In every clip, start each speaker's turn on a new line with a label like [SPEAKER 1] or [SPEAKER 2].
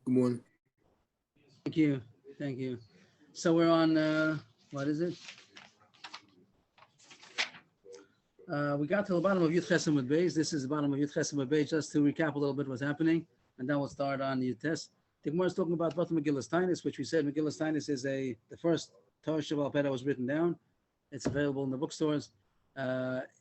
[SPEAKER 1] Good morning.
[SPEAKER 2] Thank you. Thank you. So we're on, what is it? We got to the bottom of Yud Chesem with Beis. This is the bottom of Yud Chesem with Beis. Just to recap a little bit what's happening, and then we'll start on Yud Tes. The Gemara is talking about Batal Megillas Tainus, which we said Megillas Tainus is the first Torah Shabbal Peh that was written down. It's available in the bookstores.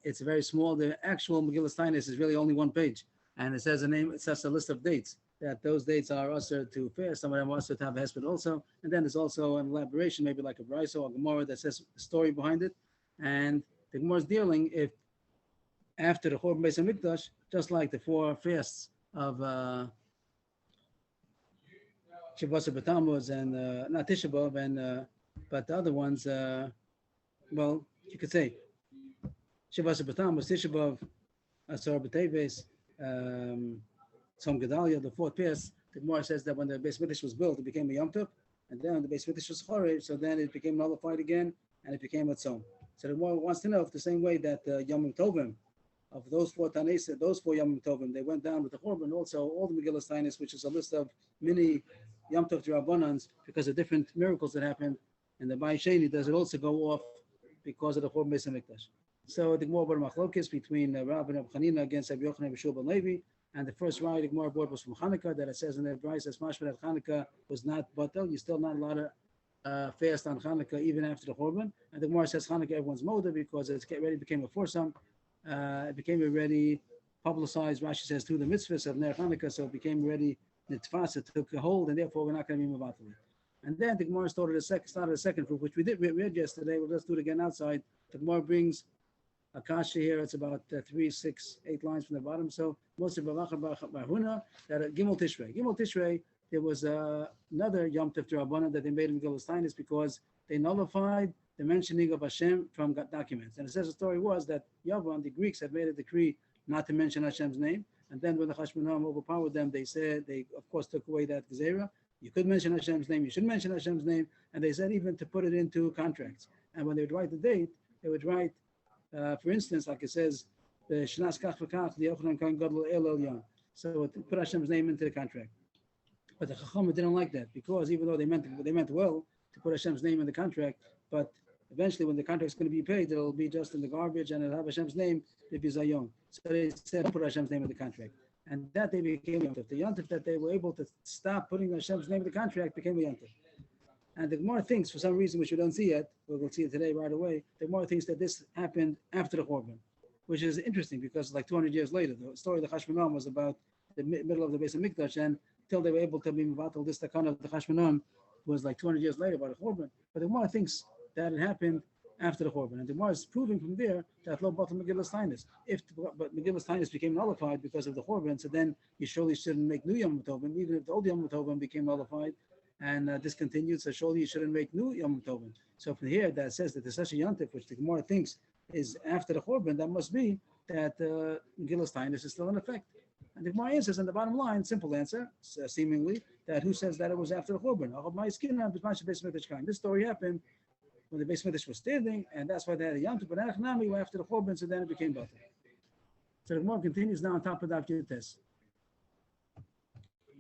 [SPEAKER 2] It's very small. The actual Megillas Tainus is really only one page, and it says a name. It says a list of dates. That those dates are usher to fast. Some of them are usher to have a hesped also. And then there's also an elaboration, maybe like a Brisa or Gemara that says the story behind it. And the Gemara is dealing if after the Churban Beis Hamikdash, just like the four fasts of Shavuos B'Tammuz and not Tisha B'Av and but the other ones, well, you could say Shavuos B'Tammuz, Tisha B'Av, Asar B'Teves, Tzom Gedalia, the fourth fast. The Gemara says that when the Beis Mikdash was built, it became a Yom Tov, and then when the Beis Mikdash was Chorev, so then it became nullified again, and it became a Tzom. So the Gemara wants to know if the same way that Yom Tovim of those four Tanais, those four Yom Tovim, they went down with the Churban. Also, all the Megillas Tainus, which is a list of many Yom Tov Rabbanans, because of different miracles that happened, and the Bai Sheni, does it also go off because of the Churban Beis Hamikdash? So the Gemara brought Machlokes between Rav and Reb Chanina against Rabbi Yochanan and Shua ben Levi. And the first ride the Gemara brought was from Hanukkah, that it says in the Brisa as mashma that Hanukkah was not batal. You're still not allowed to fast on Hanukkah even after the Churban. And the Gemara says Hanukkah everyone's moda because it already became a foursome. It became already publicized. Rashi says through the mitzvahs of Ner Hanukkah, so it became already nitfas. It took a hold, and therefore we're not going to be mevatel it. And then the Gemara started a second proof, which we read yesterday. We'll just do it again outside. The Gemara brings a kasha here. It's about 3, 6, 8 lines from the bottom. So most of Barhuna that at Gimel Tishrei, there was another Yom Tov Rabbanan that they made in Megillas Tainus because they nullified the mentioning of Hashem from documents. And it says the story was that Yavan, the Greeks, had made a decree not to mention Hashem's name. And then when the Chashmonaim overpowered them, they said, they of course took away that Gezerah. You could mention Hashem's name, you shouldn't mention Hashem's name. And they said even to put it into contracts. And when they would write the date, they would write, for instance, like it says, the Shnas Kach V'Kach, the Yochanan Kohen Gadol El Elyon. So to put Hashem's name into the contract. But the Chacham didn't like that because even though they meant well to put Hashem's name in the contract, but eventually when the contract's going to be paid, it'll be just in the garbage and it'll have Hashem's name if he's Zayon. So they said put Hashem's name in the contract. And that they became Yontif. The Yontif that they were able to stop putting Hashem's name in the contract became a Yontif. And the Gemara thinks, for some reason which we don't see yet, we'll see it today right away, the Gemara thinks that this happened after the Churban, which is interesting because like 200 years later, the story of the Chashmonaim was about the middle of the Beis Hamikdash, and until they were able to be mevatel this takana of the Chashmonaim was like 200 years later by the Churban. But the Gemara thinks that it happened after the Churban, and the Gemara is proving from there that lo batal Megillas Tainus. But Megillas Tainus became nullified because of the Churban, so then you surely shouldn't make new Yom Tovim, even if the old Yom Tovim became nullified and discontinued, so surely you shouldn't make new Yom Tovim. So from here, that says that there's such a Yontif, which the Gemara thinks is after the Churban, that must be that Megillas Tainus is still in effect. And the Gemara answers in the bottom line, simple answer, seemingly, that who says that it was after the Churban? This story happened when the Beis Mikdash was standing, and that's why they had a Yom Tov, but Anachnami after the Churban, so then it became Batal. So the Gemara continues now on top of the Daf Yutes.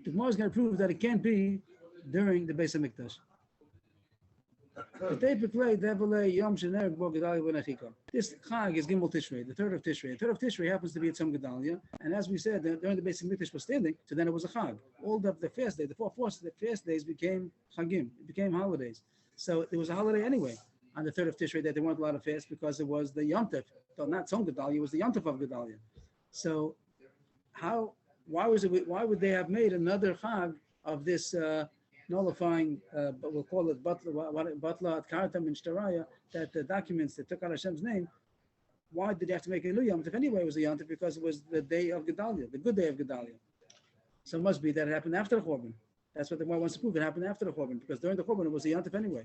[SPEAKER 2] The Gemara is going to prove that it can't be during the Beis Hamikdash. This Chag is Gimel Tishrei, the third of Tishrei. The third of Tishrei happens to be at Tzom Gedalia, and as we said, during the Beis Hamikdash was standing, so then it was a Chag. All the fast days, the fast days became Chagim, it became holidays. So it was a holiday anyway on the third of Tishrei that they weren't allowed to fast because it was the Yom Tov, so not Tzom Gedalia, it was the Yom Tov of Gedalia. So why would they have made another Chag of this nullifying, but we'll call it Batla at Kartam in Shtaraya, that the documents that took out Hashem's name, why did they have to make a new Yom Tov anyway? It was a Yom Tov because it was the day of Gedalia, the good day of Gedalia. So it must be that it happened after the Churban. That's what the Gemara wants to prove. It happened after the Churban because during the Churban it was a Yom Tov anyway.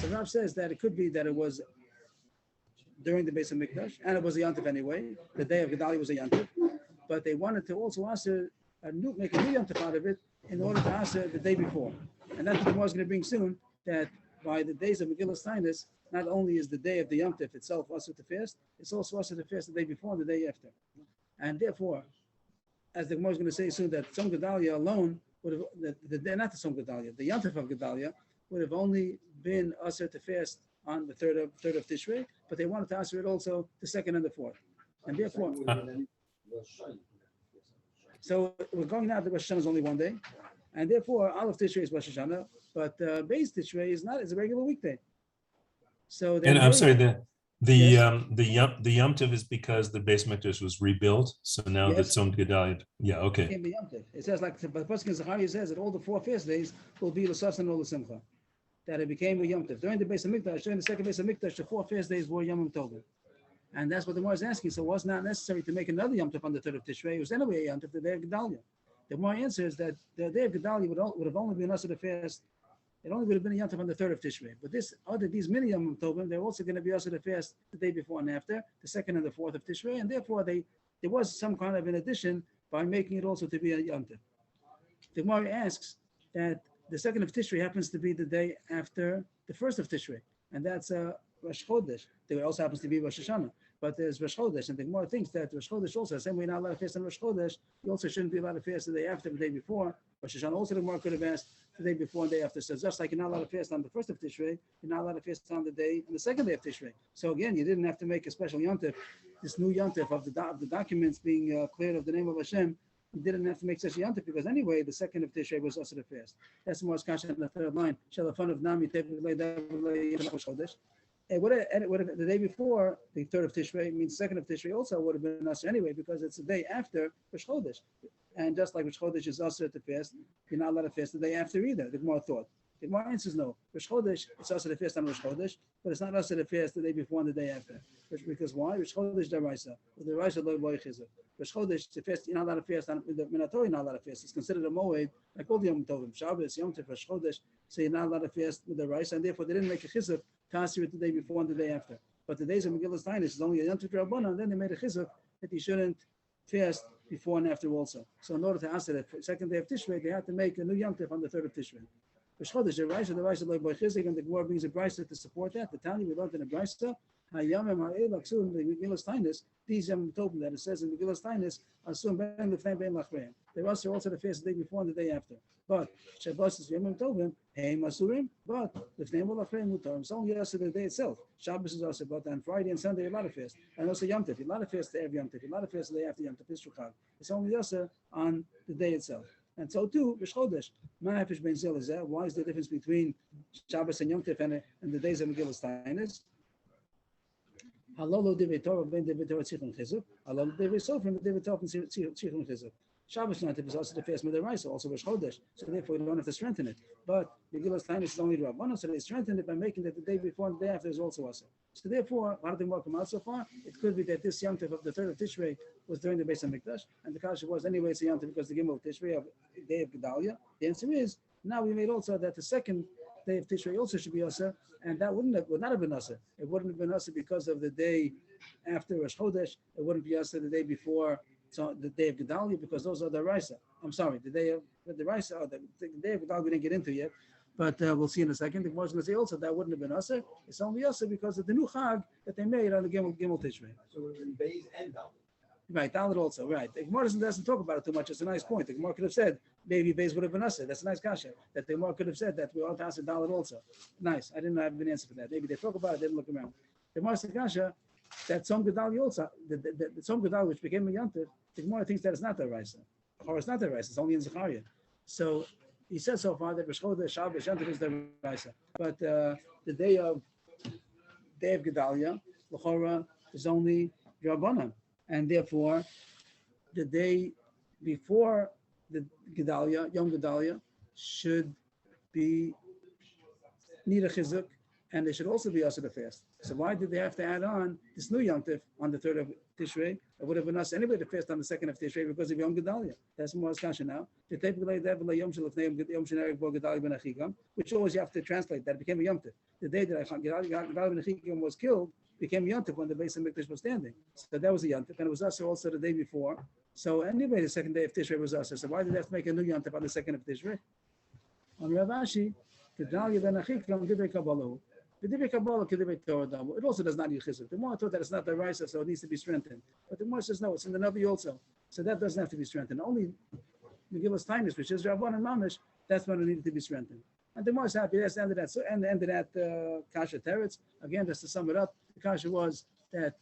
[SPEAKER 2] So Rav says that it could be that it was during the Beis Hamikdash and it was a Yom Tov anyway. The day of Gedalia was a Yom Tov, but they wanted to also answer make a new Yom Tov out of it in order to answer the day before. And that's what the Gemara is going to bring soon, that by the days of Megillas Tainus, not only is the day of the Yom Tov itself also to fast, it's also also to fast the day before and the day after. And therefore, as the Gemara is going to say soon, that Tzom Gedalia alone would have, not the Tzom Gedalia, the Yantif of Gedalia would have only been usher to fast on the third of Tishrei, but they wanted to usher it also the second and the fourth, and therefore. So we're going now that Rosh Hashanah is only one day, and therefore Aleph Tishrei is Rosh Hashanah, but Beis Tishrei is not; it's a regular weekday. So
[SPEAKER 1] and I'm sorry, the
[SPEAKER 2] Yes.
[SPEAKER 1] the Yom Tov is because the Beis Mikdash was rebuilt, so now the
[SPEAKER 2] Yes.
[SPEAKER 1] Tzom Gedalia. Yeah, okay.
[SPEAKER 2] Can't be Yom Tov. It says like the Pasuk in Zechariah says that all the 4 fast days will be l'sas and all the simcha. That it became a Yom Tov during the Beis Hamikdash. During the second Beis Hamikdash, the 4 fast days were Yom Tov, and that's what the Gemara is asking. So it was not necessary to make another Yom Tov on the third of Tishrei. It was anyway a Yom Tov the day of Gedalia. The Gemara answers that the day of Gedalia would have only been us the fast. It only would have been a Yom Tov on the third of Tishrei. But these mini Yom Tovim, they're also going to be us the fast the day before and after, the second and the fourth of Tishrei, and therefore there was some kind of an addition by making it also to be a Yom Tov. The Gemara asks that the second of Tishrei happens to be the day after the first of Tishrei, and that's Rosh Chodesh. There also happens to be Rosh Hashanah, but there's Rosh Chodesh, and the Gemara thinks that Rosh Chodesh also, the same way you're not allowed to fast on Rosh Chodesh, you also shouldn't be allowed to fast the day after, the day before. Rosh Hashanah also the Gemara could have asked the day before and day after. So just like you're not allowed to fast on the first of Tishrei, you're not allowed to fast on the second day of Tishrei. So again, you didn't have to make a special Yom Tov, this new Yom Tov of the documents being cleared of the name of Hashem. You didn't have to make such a Yom Tov because anyway, the second of Tishrei was also the fast. That's the most conscious in the third line. Shalafan of Nami Chodesh. And the day before, the third of Tishrei means second of Tishrei also would have been us anyway because it's the day after Rosh Chodesh. And just like Rosh Chodesh is usher to fast, you're not allowed to fast the day after either. The Gemara thought. The Gemara answers no. Rosh Chodesh, it's usher to fast on Rosh Chodesh, but it's not usher to fast the day before and the day after. Because why? Rosh Chodesh deraisa. The deraisa lo boy chizuk. Rosh Chodesh to fast, you're not allowed to fast on the Minator. You're not allowed to fast. It's considered a moed like all the Yom Tovim. Shabbos, Yom Tov, Rosh Chodesh. So you're not allowed to fast with the deraisa, and therefore they didn't make a chizuk to answer it the day before and the day after. But the days of Megillas Tainus is only a Yom Tov Rabbanan, and then they made a chizuk that you shouldn't fast before and after also. So in order to answer that second day of Tishrei, they had to make a new Yom Tov on the third of Tishrei. Rosh Chodesh, the Raisa like Boy Chizik, and the Gemara brings a brisa to support that. The Tanya we learned in a brisa, Hayamim Ha'el Aksu in the Megillas Tainus, these Yom Tovim that it says in Megillas Tainus, Asum Ben Lefnei Ben Lachreim. They were also to fast the day before and the day after. But Shabbos is Yom Tovim, Heim Asurim, but Lefnei Ben Lachreim Mutar. It's only also the day itself. Shabbos is also, but on Friday and Sunday you're allowed to fast. And also Yom Tov, you're allowed to fast the every Yom Tov, you're allowed to fast the day after Yom Tov, Yisrochag. It's only also on the day itself. And so too, Rosh Chodesh. Why is the difference between Shabbos and Yom Tov and the days of Megillas Tainus? Halolo Divrei Torah ben Divrei Torah Tzichon Chizuk. Halolo Divrei Sofrim ben Divrei Torah Tzichon Chizuk. Shabbos Yom Tov is also the fast Midiraisa, also Rosh Chodesh. So therefore, you don't have to strengthen it. But Megillas Tainus is only Rabbanon, so they strengthen it by making that the day before and the day after is also also. So therefore, how did the Gemara come out so far? It could be that this Yom Tov of the third of Tishrei was during the Beis Hamikdash, and the kasha was anyway it's a Yom Tov because the Gimel of Tishrei of the day of Gedalia. The answer is now we made also that the second day of Tishrei also should be Asa, and that would not have been Asa. It wouldn't have been Asa because of the day after Rosh Chodesh. It wouldn't be Asa the day before, so the day of Gedalia, because those are the Raisa. I'm sorry, the day of the Raisa, the day of Gedalia we didn't get into yet, but we'll see in a second. The Gemara is going to say also that wouldn't have been Asa. It's only Asa because of the new Chag that they made on the Gimel Tishrei.
[SPEAKER 3] So it would have been Beis and Dalit.
[SPEAKER 2] Right, Dalit also, right. The Gemara doesn't talk about it too much. It's a nice point. The Gemara could have said, maybe Beis would have been Asa. That's a nice kasha. That the Gemara could have said that we ought to answer Dalit also. Nice. I didn't have an answer for that. Maybe they talk about it, they didn't look around. The Gemara said kasha, that Tzom Gedalia also, the Tzom Gedalia, which became a Yom Tov, the Gemara thinks that it's not the Raisa. Or it's not the Raisa, it's only in Zechariah. So he says so far that Rosh Chodesh, Shabbos, Yom Tov is the Raisa. But the day of Gedalia, L'chora, is only Rabbanan. And therefore, the day before the Gedalia, Yom Gedalia, should be need a chizuk, and they should also be also the fast. So why did they have to add on this new Yom Tov on the third of Tishrei? It would have been us anyway to fast on the second of Tishrei because of Yom Gedalia. That's more discussion now. Which always you have to translate that. It became a Yom Tov. The day that Gedalia ben Achikam was killed became Yom Tov when the Beis Hamikdash was standing. So that was a Yom Tov, and it was also the day before. So anyway, the second day of Tishrei was us. So why did they have to make a new Yom Tov on the second of Tishrei? On Rav Ashi, Gedalia ben Achikam Divrei Kabbalah. It also does not need chizuk. The Gemara thought that it's not the Raisa, so it needs to be strengthened. But the Gemara says no, it's in the Navi also. So that doesn't have to be strengthened. Only Megillas Tainus, which is Rabban and Mamish, that's when it needed to be strengthened. And the more happy, that's the end of that. So, and the end of that Kasha Teretz. Again, just to sum it up, the Kasha was that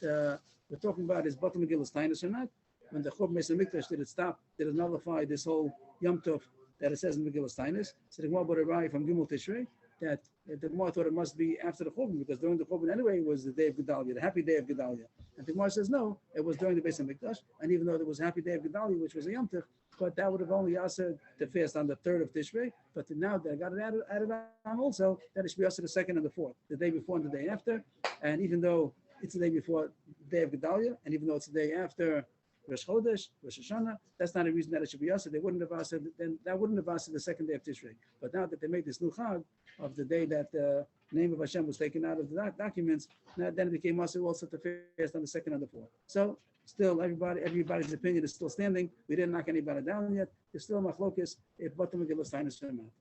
[SPEAKER 2] we're talking about is Batal Megillas Tainus or not. When the Churban Beis Hamikdash did it stop, did it nullify this whole Yom Tov that it says in Megillas Tainus? So the Gemara brought a raya from Gimel Tishrei that the Gemara thought it must be after the Churban, because during the Churban anyway was the day of Gedalia, the happy day of Gedalia. And the Gemara says no, it was during the Beis Hamikdash. And even though there was a happy day of Gedalia, which was a Yom Tov, but that would have only asked to fast on the 3rd of Tishrei. But now they got it added on also, that it should be also the 2nd and the 4th, the day before and the day after. And even though it's the day before the day of Gedalia, and even though it's the day after Rosh Chodesh, Rosh Hashanah, that's not a reason that it should be asked. They wouldn't have asked it, then that wouldn't have asked it the 2nd day of Tishrei. But now that they made this new Chag of the day that the name of Hashem was taken out of the documents, then it became also to fast on the 2nd and the 4th. So still, everybody's opinion is still standing. We didn't knock anybody down yet. There's still machlokes if Batal Megillas Tainus or not.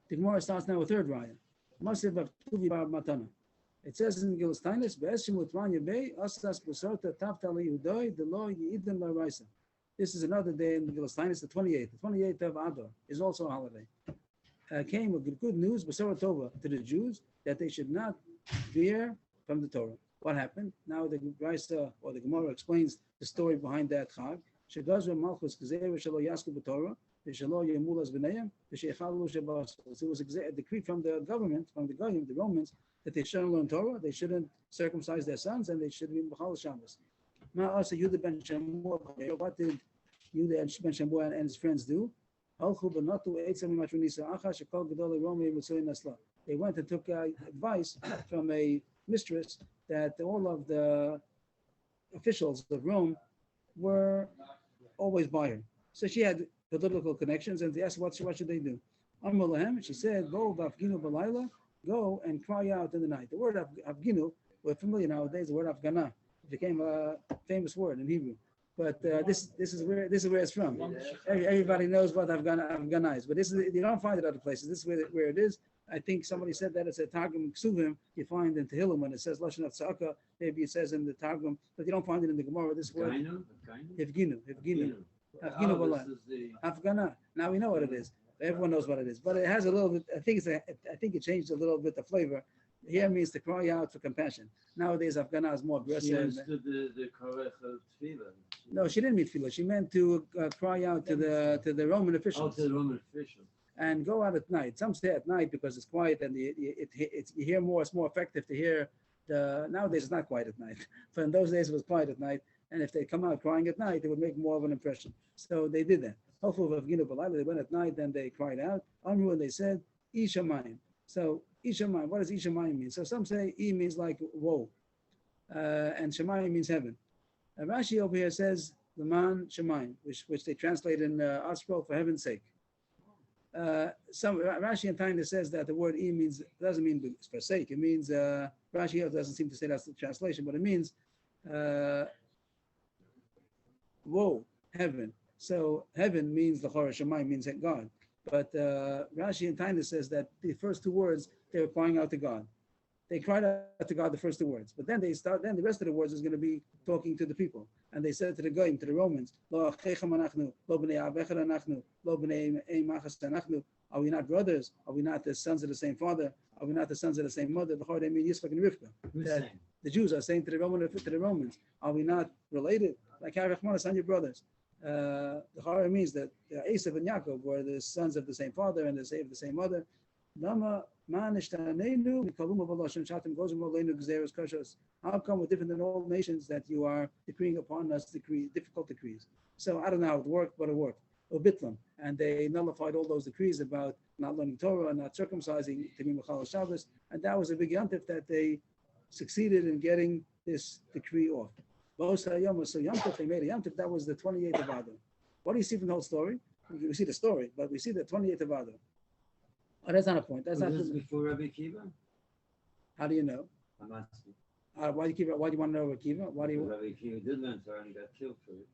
[SPEAKER 2] The Gemara starts now with third raya. Masiv of Tuvi Bar Matana. It says in Megillas Tainus, "Be'eshim u'tmanya bei asas b'sorta tavta liyudoi delo yi'idem la'raisa." This is another day in Megillas Tainus, the 28th. The 28th of Adar is also a holiday. Came with good news, B'sorah Tova, to the Jews that they should not veer from the Torah. What happened? Now the Raisa or the Gemara explains the story behind that Chag. Shegazra Malchus Gezeira Shelo Yasku B'Torah, Shelo Yemulas B'Neiim, Shechalu Shabas. It was a decree from the government, from the Goyim, the Romans, that they shouldn't learn Torah, they shouldn't circumcise their sons, and they should be B'chal Shabbos. Ma'asa Yehuda ben Shammua. What did Yehuda ben Shammua and his friends do? They went and took advice from a mistress that all of the officials of Rome were always by her. So she had political connections, and they asked, what should they do? She said, go and cry out in the night. The word Afginu, we're familiar nowadays, the word Afgana. It became a famous word in Hebrew. But this is where it's from. Everybody knows what Afghana is, but you don't find it other places. This is where it is. I think somebody said that it's a Targum Ksuvim you find in Tehillim when it says Lashon of Tzaka. Maybe it says in the Targum, but you don't find it in the Gemara. This word Evginu. Afghana. Now we know what it is. Everyone knows what it is, but it has a little bit. I think it changed a little bit the flavor. Here means to cry out for compassion. Nowadays, Afghana is more aggressive.
[SPEAKER 3] She understood the korech of tefillah.
[SPEAKER 2] No, she didn't mean tefillah. She meant to cry out to the Roman officials.
[SPEAKER 3] Oh, to the Roman officials.
[SPEAKER 2] And go out at night. Some stay at night because it's quiet and you hear more. It's more effective to hear. Nowadays, it's not quiet at night. But in those days, it was quiet at night. And if they come out crying at night, it would make more of an impression. So they did that. Hopefully, they went at night and they cried out. Amru, and they said, Ishamayim. So Ishamayim, what does Ishamayim mean? So some say E means like woe, and Shemayim means heaven. Rashi over here says Leman Shemayim, which they translate in Artscroll for heaven's sake. Some Rashi and Taina says that the word E doesn't mean for sake. It means Rashi doesn't seem to say that's the translation, but it means woe, heaven. So heaven means the Chorah Shemayim means God. But Rashi and Taina says that the first two words, they were crying out to God. They cried out to God the first two words. But then then the rest of the words is going to be talking to the people. And they said to the Goyim, to the Romans, Lo achechem anachnu, lo b'nei avechad anachnu, lo b'nei machas anachnu. Are we not brothers? Are we not the sons of the same father? Are we not the sons of the same mother? The they mean Yitzchak and Rivka. The Jews are saying to the Romans, are we not related? Like Harachmanas, son, your brothers. The Chara means that Esav and Yaakov were the sons of the same father and the same mother. How come we're different than all nations that you are decreeing upon us difficult decrees? So I don't know how it worked, but it worked. Obitlam, and they nullified all those decrees about not learning Torah and not circumcising to be Mechal Shabbos, and that was a big yontif that they succeeded in getting this decree off. So Yom Tov, they made a Yom Tov, that was the 28th of Adar. What do you see from the whole story? We see the story, but we see the 28th of Adar. Oh, that's not a point. That's not
[SPEAKER 3] before Rabbi Akiva?
[SPEAKER 2] How do you know?
[SPEAKER 3] I'm asking.
[SPEAKER 2] Why do you want to know Rabbi Akiva?
[SPEAKER 3] Rabbi Akiva did learn Torah and got killed for it.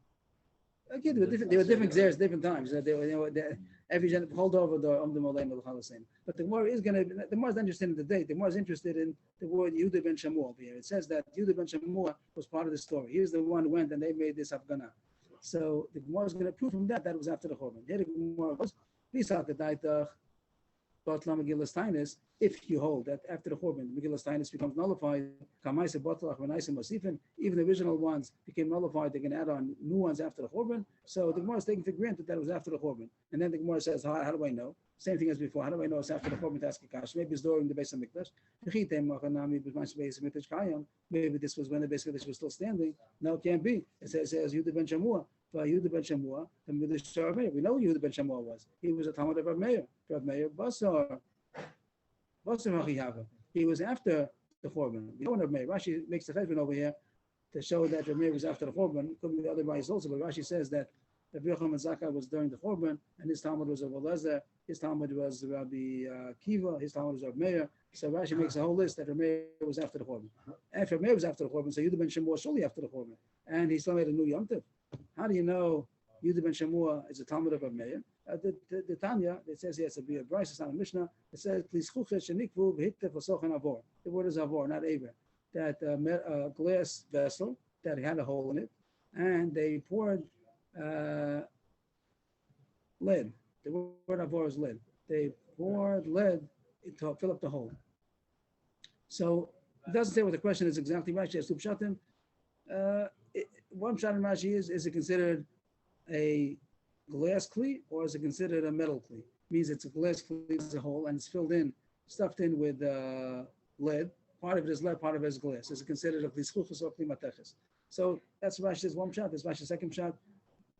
[SPEAKER 2] Okay, they were different xeris, different times. Every hold over the Moleim of the Chalasim. But the Gemara is the more is interested in the date. The more is interested in the word Yehuda ben Shammua over here. It says that Yehuda ben Shammua was part of the story. He was the one who went and they made this Afghana. So the Gemara is going to prove from that it was after the Churban. Here the Gemara goes, if you hold that after the Churban, Megillas Taanis becomes nullified, even the original ones became nullified, they can add on new ones after the Churban. So the Gemara is taking for granted that it was after the Churban. And then the Gemara says, how do I know? Same thing as before. How do I know it's after the Churban to ask a kash? Maybe it's during the base of Mikdash. Maybe this was when the base of Mikdash was still standing. No, it can't be. It says Yehuda ben Shamua. Yehuda ben Shamua, the Midrash Rav Meir. We know who Yehuda ben Shamua was. He was a Talmud of Rav Meir. Rav Meir Basar. He was after the Churban. We know Rav Meir. Rashi makes the cheshbon over here to show that Rav Meir was after the Churban. It could be the other guys also, but Rashi says that Rabbi Yochanan Zakkai was during the Churban, and his Talmud was of Eliezer, his Talmud was Rabbi Kiva, his Talmud was Rav Meir. So Rashi makes a whole list that Rav Meir was after the Churban. After Rav Meir was after the Churban, so Yehuda ben Shamua was surely after the Churban, and he still made a new Yom Tov. How do you know Yehuda ben Shamua is a Talmud of Rav Meir? The Tanya, it says here, it's a Bryce, it's not a Mishnah. It says, "Please shenikvu v'hiktef v'sochan avor." The word is avor, not aver. That a glass vessel that had a hole in it, and they poured lead. The word avor is lead. They poured lead to fill up the hole. So it doesn't say what the question is exactly. Rashi has two pshatim. One pshat in Rashi is it considered a glass kli or is it considered a metal kli? It means it's a glass kli, it's a hole, and it's stuffed in with lead. Part of it is lead, part of it is glass. Is it considered a kli schuchus or kli mateches? So that's Rashi's one pshat. That's Rashi's second pshat.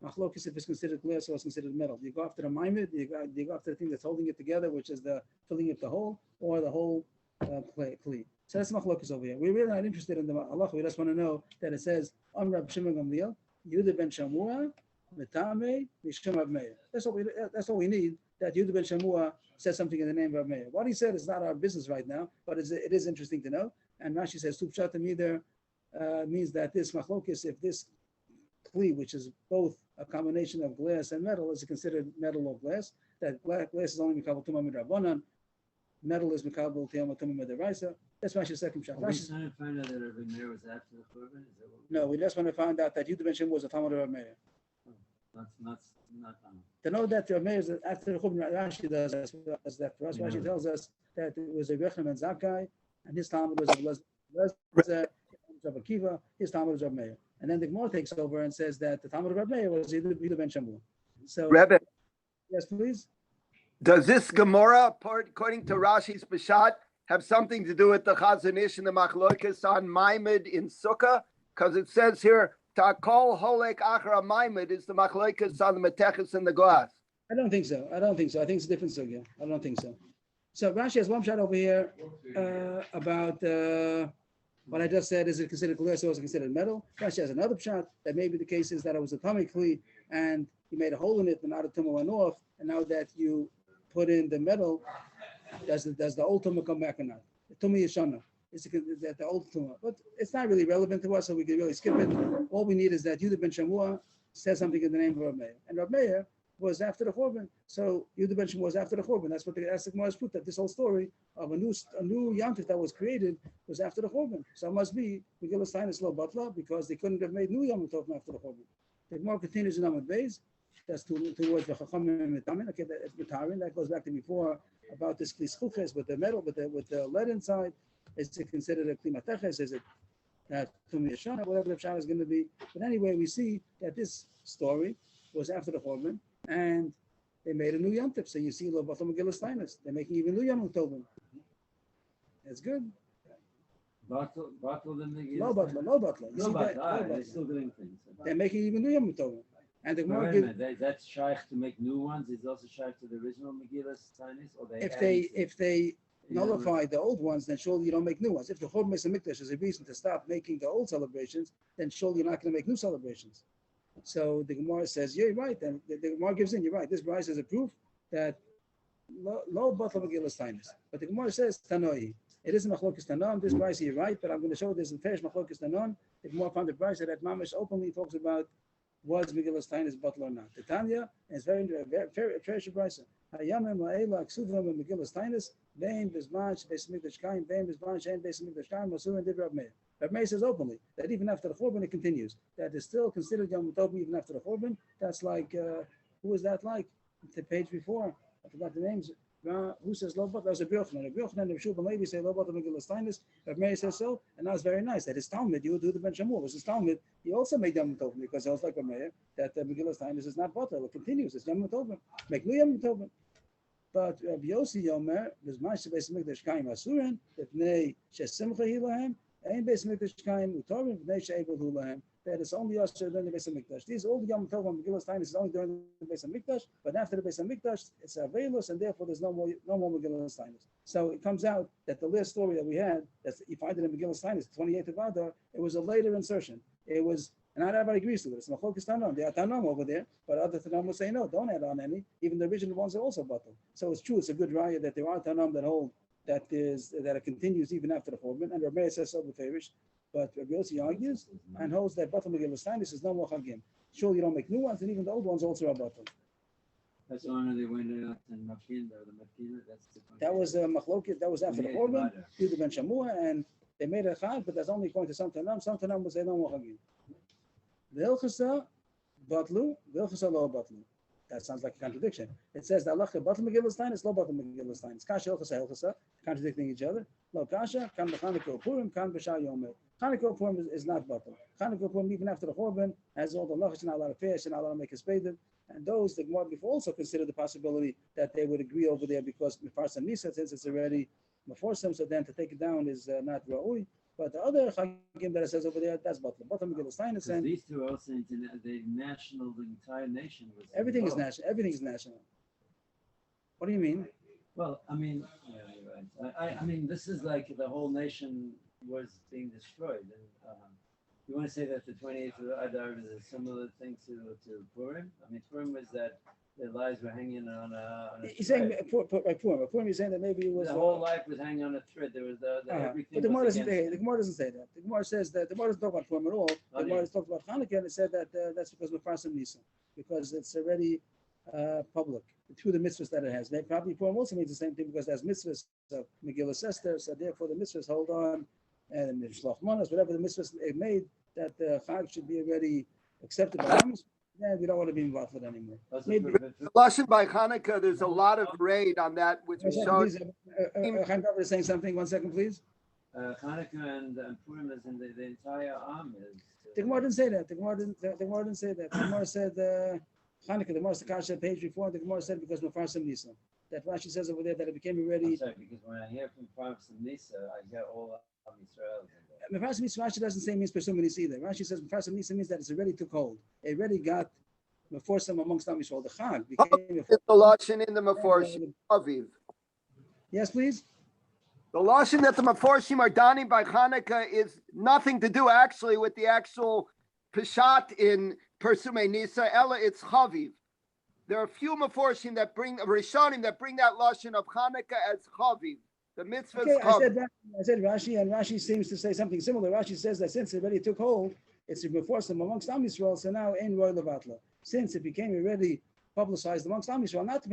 [SPEAKER 2] Machlokes if it's considered glass or it's considered metal. You go after the maimed, you go after the thing that's holding it together, which is the filling up the hole, or the whole kli. So that's machlokes over here. We're really not interested in the halacha. We just want to know that it says on Rab Shimon Gamliel, Yehuda ben Shamua, Metame, Mishum Rav Meir. That's all we need. That Yehuda ben Shamua says something in the name of Rav Meir. What he said is not our business right now, but it is interesting to know. And Rashi says two pshatim either means that this machlokes, if this kli, which is both a combination of glass and metal, is considered metal or glass. That glass is only mikabel tumah midrabanan. Metal is mikabel tumah midaraisa. That's Rashi's second shot.
[SPEAKER 3] Are we trying to find out that Rav Meir was after the Churban? Is that what
[SPEAKER 2] No, we just want to find out that Yehuda ben Shamua was a Talmud of Rav Meir.
[SPEAKER 3] not
[SPEAKER 2] To know that Rav Meir is after the Churban, Rashi does as that for us. Rashi tells us that it was a Yochanan ben Zakkai, and his Talmud was Rav Akiva, his Talmud was Rav Meir. And then the Gemara takes over and says that the Talmud of Rav Meir was Yehuda ben Shamua. So,
[SPEAKER 4] Rebbe,
[SPEAKER 2] yes, please.
[SPEAKER 4] does this Gemara, according to Rashi's Peshat, have something to do with the Chazon Ish and the Machlokes on Maimed in Sukkah? Because it says here, Takol Holek Achra Maimed is the Machlokes on the Meteches and the glass.
[SPEAKER 2] I don't think so. I think it's a different sugya. I don't think so. So Rashi has one shot over here about what I just said. Is it considered glass or is it considered metal? Rashi has another shot that maybe the case is that it was a tummy kli and you made a hole in it, but now the tumah went off, and now that you put in the metal, does the old tumah come back or not? The tumah yeshana. It's the old tumah, but it's not really relevant to us, so we can really skip it. All we need is that Yehuda ben Shamua says something in the name of Rav Meir, and Rav Meir was after the Churban. So Yehuda ben Shamua was after the Churban. That's what the Gemara's proof, that this whole story of a new Yom Tov that was created was after the Churban. So it must be Megillas Taanis Lo Batla, because they couldn't have made new Yom Tov after the Churban. The Gemara continues in Amud Beis. That's towards the Chachamim and Mitamin. Okay, that's Mitarin. That goes back to before about this kli schuches with the metal, with the lead inside. Is it considered a kli mateches? Is it tumah yeshana? Whatever the pshat is going to be. But anyway, we see that this story was after the Churban, and they made a new Yom Tov. So you see, Lo Batla Megillas Taanis. They're making even new Yom Tovim. That's good.
[SPEAKER 3] Batel the Megillah?
[SPEAKER 2] No Batla.
[SPEAKER 3] No Batla. They're still doing things.
[SPEAKER 2] They're making even new Yom Tovim. And the
[SPEAKER 3] Wait
[SPEAKER 2] Gemara
[SPEAKER 3] a
[SPEAKER 2] gives,
[SPEAKER 3] minute, that's shaykh to make new ones. Is also shaykh to the original Megillas Taanis, or they
[SPEAKER 2] if they nullify the old ones, then surely you don't make new ones. If the Churban Beis Hamikdash is a reason to stop making the old celebrations, then surely you're not going to make new celebrations. So the Gemara says, yeah, you're right. Then the Gemara gives in, you're right. This Bryce is a proof that lo batla Megillas Taanis. But the Gemara says, Tanoi. It isn't Machlokes Tanon. This Bryce, you're right, but I'm going to show this in Fesh Machlokes Tanon. The Gemara found the Bryce that Mamish openly talks about was Megillas Taanis batla or not. The Tanya is very treasure Bryce. Hayamim ha'ela ksuvim and Megillas Taanis vein bizman Beis Hamikdash kain vein bizman shein Beis Hamikdash kain masurin div Rav Meir. Reb Meir says openly that even after the Churban it continues. That is still considered Yom Tovim even after the Churban. That's like who is that like? The page before, I forgot the names. Who says Lo Bat? That was a Yochanan. Reb Yochanan and Reb Shua ben Levi say Lo Bat Megillas Tainis. Reb Meir says so, and that's very nice. That his Talmud, you would do the Ben Shammua, was his Talmud. He also made Yom Tovim because it was like Reb Meir that Megillas Tainis is not Batal. It continues. It's Yom Tovim. Make new Yom Tovim. But Rabbi Yossi Yomer, there's Masha Beis Mikdash Kaim Asurin, B'nei Shesimcha Hilahem, Ein Beis Mikdash Kaim Utorim, B'nei She'ebel Hulahem. That is only Yosher during the Beis Mikdash. These all the Yom Tov and Megillas Tainis is only during the Beis Mikdash, but after the Beis Mikdash, it's Aveilus, and therefore there's no more Megillas Tainis. So it comes out that the last story that we had, that you find it in Megillas Tainis, 28th of Adar, it was a later insertion. It was, and not everybody agrees to it. It's Machlokas Tanam. There are Tanam over there, but other Tanam will say no, don't add on any. Even the original ones are also batal. So it's true. It's a good raya that there are Tanam that hold that it continues even after the Churban, and Rabbi says so beferish. But Rabbi Yossi argues and holds that batal Megillas Tainis is no more chagim. Surely you don't make new ones, and even the old ones also are batal.
[SPEAKER 3] That's only they went out and Mafkin, the Mafkin, that's the
[SPEAKER 2] That was Machloket. That was after the Churban. Yehuda ben Shammua, and they made a chag, but that's only according to some Tanam. Some Tanam will say no more chagim. The Hilchasa Batlu, the Hilchasa Lo Batlu. That sounds like a contradiction. It says that Halacha Batlu Megillas Tainis, Lo Batlu Megillas Tainis. Kasha Hilchasa, contradicting each other. Lo Kasha, Kan B'Chanukah Purim, Kan B'Shah Yomer. Chanukah Purim is not Batlu. Chanukah Purim, even after the Churban, has all the Lachas, you're not allowed to fish, you're not allowed to make a speder. And those, the Gemara before also considered the possibility that they would agree over there because Mefarsim Nisa, since it's already Meforsim, so then to take it down is not Ra'ui. But the other Chagim that it says over there, that's Batla. Batla Megillas Tainis, and
[SPEAKER 3] these two are also the national, the entire nation was
[SPEAKER 2] everything is
[SPEAKER 3] involved.
[SPEAKER 2] national. Everything is national. What do you mean?
[SPEAKER 3] Well, I mean, yeah, you're right. I mean, this is like the whole nation was being destroyed. And you want to say that the 28th of Adar is a similar thing to Purim? I mean, Purim was that their lives were hanging on a
[SPEAKER 2] He's saying
[SPEAKER 3] thread.
[SPEAKER 2] Purim. Purim, he's saying that maybe it was
[SPEAKER 3] The whole life was hanging on a thread. There was everything.
[SPEAKER 2] But the Gemara
[SPEAKER 3] was
[SPEAKER 2] doesn't
[SPEAKER 3] against
[SPEAKER 2] say.
[SPEAKER 3] it.
[SPEAKER 2] The Gemara doesn't say that. The Gemara says that the Gemara doesn't talk about Purim at all. The
[SPEAKER 3] Oh,
[SPEAKER 2] Gemara
[SPEAKER 3] yeah.
[SPEAKER 2] talks about Hanukkah, and it said that that's because of Mefarsim Nisa, because it's already public through the mitzvahs that it has. They probably Purim also means the same thing because it has mitzvahs of Megillah Esther, so therefore the mitzvahs hold on, and the Shlach Manas, whatever the mitzvahs they made, that the Chag should be already accepted by Amos. Then we don't want to be involved with it anymore.
[SPEAKER 3] Also,
[SPEAKER 2] Maybe-
[SPEAKER 4] The Lashon by Hanukkah, there's a lot of raid on that, which we showed.
[SPEAKER 2] Please, Chaim David is saying something. 1 second, please.
[SPEAKER 3] Hanukkah and Purim is in the entire arm.
[SPEAKER 2] The Gemara didn't say that. The Gemara didn't say that. The Gemara said Hanukkah. The Gemara Sakasha page before. The Gemara said because Mefarsim Nisa. That Rashi says over there that it became already.
[SPEAKER 3] I'm sorry, because when I hear from Parvs and Nisa, I hear all of Israel.
[SPEAKER 2] Mefarsim Nisa. Rashi doesn't say means Pesum Nisa either. Rashi says Mefarsim Nisa means that it's already took hold. It already got Meforsim amongst Am Yisrael. The Chag became.
[SPEAKER 4] The Lashon in the Meforshim Aviv.
[SPEAKER 2] Yes, please.
[SPEAKER 4] The Lashon that the Meforshim are donning by Hanukkah is nothing to do actually with the actual Peshat in Persume Nisa. Ella, it's Chaviv. There are a few Meforshim that bring Rishonim that bring that Lashon of Hanukkah as Chaviv. The mitzvah is
[SPEAKER 2] Okay,
[SPEAKER 4] Chaviv.
[SPEAKER 2] I said Rashi, and Rashi seems to say something similar. Rashi says that since it already took hold, it's Meforsim amongst Am Yisrael, so now in Roy Levatla. Since it became already publicized amongst Am Yisrael, not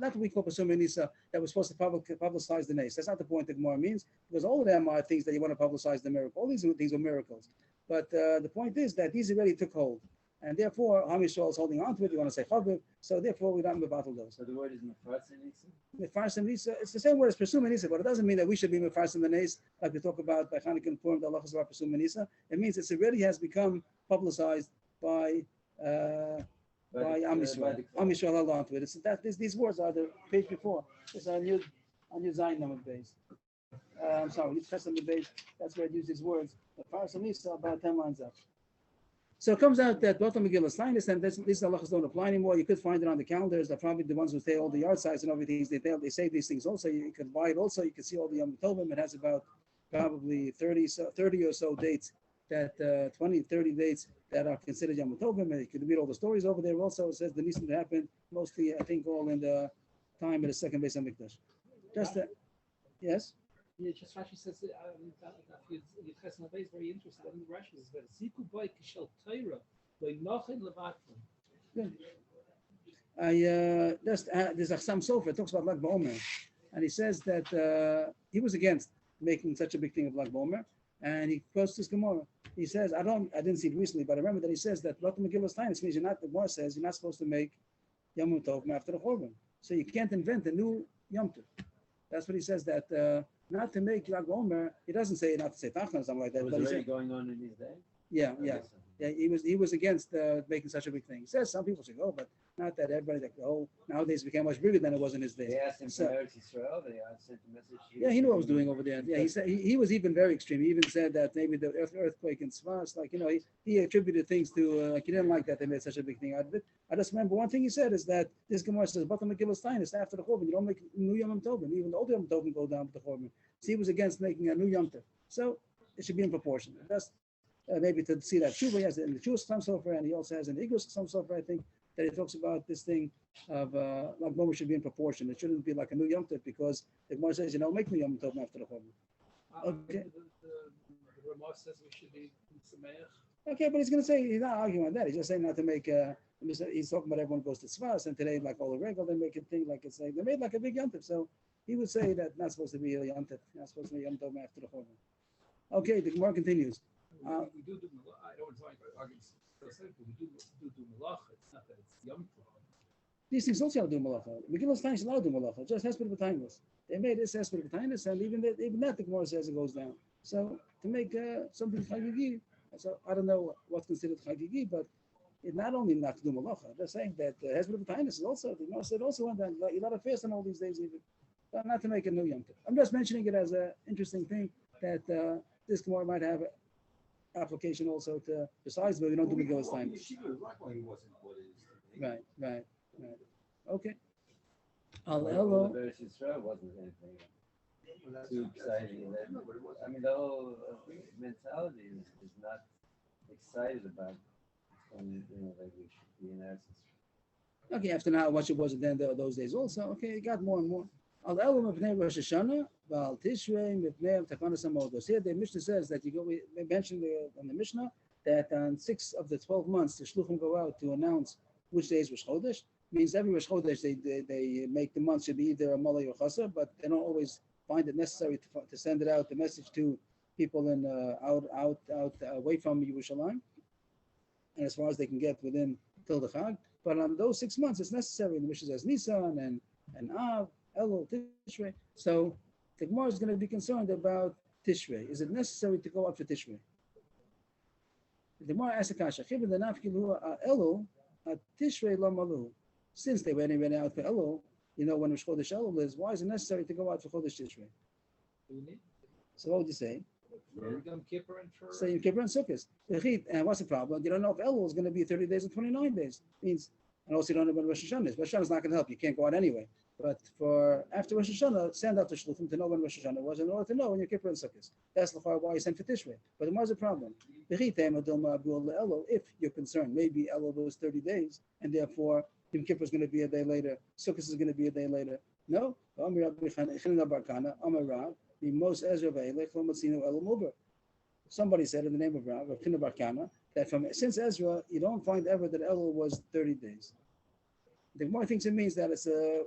[SPEAKER 2] what we call Pesum Nisa that was supposed to publicize the nace. That's not the point that Gemara means, because all of them are things that you want to publicize the miracle. All these things are miracles. But the point is that these already took hold. And therefore, Am Yisrael is holding on to it. You want to say Chaviv, so therefore we don't mevatel those.
[SPEAKER 3] So the word is Mefarsim Nisa?
[SPEAKER 2] Mefarsim Nisa, it's the same word as Pesum Nisa, but it doesn't mean that we should be Mefarsim the nace, like we talk about by Chanukah and Purim, the Allah is about Pesum Nisa. It means it already has become publicized by Am Yisrael. Am Yisrael held on to it. It's these words are the page before. It's on your Zayin number base. I'm sorry, it's Chesed base. That's where it uses these words. Mefarsim Nisa about 10 lines up. So it comes out that both of Megillas Tainis and these halachas don't apply anymore. You could find it on the calendars. They're probably the ones who say all the yard size and everything. They say these things also. You could buy it also. You can see all the Yom Tovim. It has about probably 30 or so dates, that 20, 30 dates that are considered Yom Tovim. And you could read all the stories over there also. It says the Nisim that happened mostly, I think, all in the time of the second Beis HaMikdash. Just yes?
[SPEAKER 5] Yeah, just Rashi says that Yitches Naveh is very interested. I mean, Rashi says that Ziku boy Kishel Torah by Nochin Levatlim.
[SPEAKER 2] There's Achsam Sofer. It talks about Lag BaOmer, and he says that he was against making such a big thing of Lag BaOmer, And he quotes this Gemara. He says, I didn't see it recently, but I remember that he says that Lot Megillas Tainus means the Gemara says you're not supposed to make Yom Tov after the Chorban. So you can't invent a new Yom Tov. That's what he says, that not to make Lag Omer, he doesn't say not to say Tachna or something like that.
[SPEAKER 3] It was
[SPEAKER 2] But he
[SPEAKER 3] already
[SPEAKER 2] said,
[SPEAKER 3] going on in these days?
[SPEAKER 2] yeah. Yeah, he was against making such a big thing. He says some people say, oh, but not that everybody, like the whole nowadays became much bigger than it was in his day.
[SPEAKER 3] They asked him
[SPEAKER 2] So-
[SPEAKER 3] from Eretz Yisrael, they sent a message.
[SPEAKER 2] Yeah, he knew what I was doing over there. Yeah, he said he was even very extreme. He even said that maybe the earthquake in Svas, like he attributed things to like he didn't like that they made such a big thing out of it. I just remember one thing he said is that this Gemara says, "But the Megillas Tainus after the Chorban, you don't make new Yom Tovim. Even the old Yom Tovim go down with the Chorban." So he was against making a new Yom Tov. So it should be in proportion. That's maybe to see that Shuva, he has it in the Jewish Sam Sofer, and he also has in the Igros Sam Sofer, I think, that he talks about this thing of like Gomer should be in proportion. It shouldn't be like a new Yom Tov because the Gemara says, make new Yom Tov after the Chorban. Okay.
[SPEAKER 5] The Ramah says we should be Sameach.
[SPEAKER 2] Okay, but he's going to say, he's not arguing on that. He's just saying not to make, he's talking about everyone goes to Tzfas, and today, like all the regular, they make a thing like it's like, they made like a big Yom Tov. So he would say that not supposed to be a Yom Tov, not supposed to be a Yom Tov after the Chorban. Okay, the Gemara continues.
[SPEAKER 5] We do Malacha. I don't want to argue so simple. We do Malacha. It's not that it's Yom Tov.
[SPEAKER 2] These things also do malacha. Megillas Tainus allowed to do malacha. Just Hesped B'Tainus. They made this Hesped B'Tainus, and even that the Gemara says it goes down. So to make something chagigi, so I don't know what's considered chagigi, but it not only not to do malacha. They're saying that Hesped B'Tainus is also the Gemara said also went down. You're not a fast on all these days even, but not to make a new Yom Tov. I'm just mentioning it as an interesting thing that this Gemara might have application also to besides, but we don't do Megillas Tainus. Right. Okay.
[SPEAKER 3] Well,
[SPEAKER 2] Hello.
[SPEAKER 3] the Eretz Yisrael wasn't anything too exciting. I mean, the whole mentality is not excited about, like we should be in Eretz Yisrael.
[SPEAKER 2] Okay, after now, what it was then those days also. Okay, it got more and more. Al Elul Mepnei Rosh Hashanah, Val Tishrei Mepnei Takanas Hamodos. Here the Mishnah says that we mentioned in the Mishnah that on 6 of the 12 months the Shluchim go out to announce which days Rosh Chodesh. Means every Rosh Chodesh they make the month should be either a Malay or Chasar, but they don't always find it necessary to send it out, the message to people in out away from Yerushalayim, and as far as they can get within till the Chag. But on those 6 months, it's necessary. The Mishnah says Nisan and Av, Elul, Tishrei. So the Gemara is going to be concerned about Tishrei. Is it necessary to go out for Tishrei? The Gemara asks a kasha. Chibur the nafkilu Elul Tishrei lo malu. Since they went out for Elul, when Rosh Chodesh Elul is, why is it necessary to go out for Chodesh Tishrei?
[SPEAKER 5] Do we need
[SPEAKER 2] So what would you say?
[SPEAKER 5] for Yom Kippur and for
[SPEAKER 2] Say Yom Kippur and Sukkot. And what's the problem? You don't know if Elul is going to be 30 days or 29 days. Means, and also you don't know when Rosh Hashanah is. Rosh Hashanah is not going to help. You can't go out anyway. But for after Rosh Hashanah, send out the Shluchim to know when Rosh Hashanah was in order to know when Yom Kippur and Sukkot. That's why you sent for Tishrei. But there was a problem. If you're concerned, maybe Elul was 30 days, and therefore Yom Kippur is going to be a day later, Sukkot is going to be a day later. No. Somebody said in the name of Rav China Bar Kana that since Ezra, you don't find ever that Elul was 30 days. The Gemara thinks it means that it's a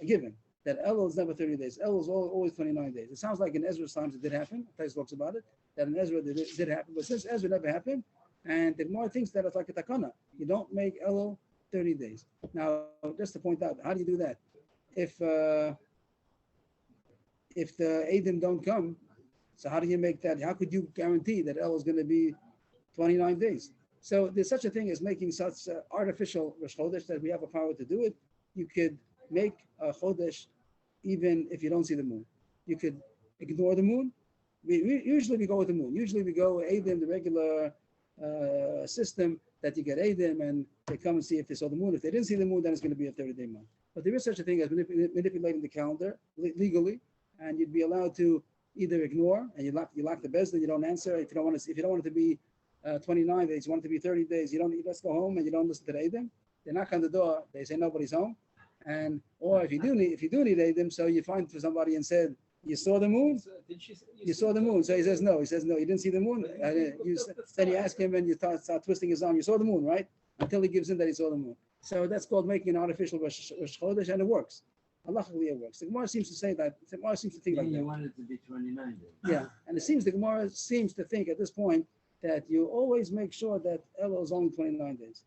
[SPEAKER 2] given, that Elul is never 30 days. Elul is always 29 days. It sounds like in Ezra's times it did happen. Tais talks about it, that in Ezra it did happen. But since Ezra never happened, and the Gemara thinks that it's like a takana. You don't make Elul 30 days. Now, just to point out, how do you do that? If the Eidim don't come, so how do you make that? How could you guarantee that Elul is going to be 29 days? So there's such a thing as making such artificial Rosh Chodesh that we have a power to do it. You could make a Chodesh even if you don't see the moon. You could ignore the moon. Usually we go with the moon. Usually we go Eidim, the regular system that you get Eidim and they come and see if they saw the moon. If they didn't see the moon, then it's going to be a 30-day month. But there is such a thing as manipulating the calendar legally, and you'd be allowed to either ignore and you lock the Bezdin, you don't answer. If you don't want it to be 29 days, you want it to be 30 days, you just go home and you don't listen to the Eidim. They knock on the door, they say nobody's home, or if you do need Eidim, so you find for somebody and said, you saw the moon? You saw the moon. So he says no. He says no. You didn't see the moon. Then you ask him and you start twisting his arm. You saw the moon, right? Until he gives in that he saw the moon. So that's called making an artificial Rosh Chodesh, and it works. Halachically it works. The Gemara seems to say that. The Gemara seems to think like
[SPEAKER 3] You
[SPEAKER 2] that.
[SPEAKER 3] want it to be 29 days.
[SPEAKER 2] Yeah, and it seems the Gemara seems to think at this point that you always make sure that Elul is only 29 days.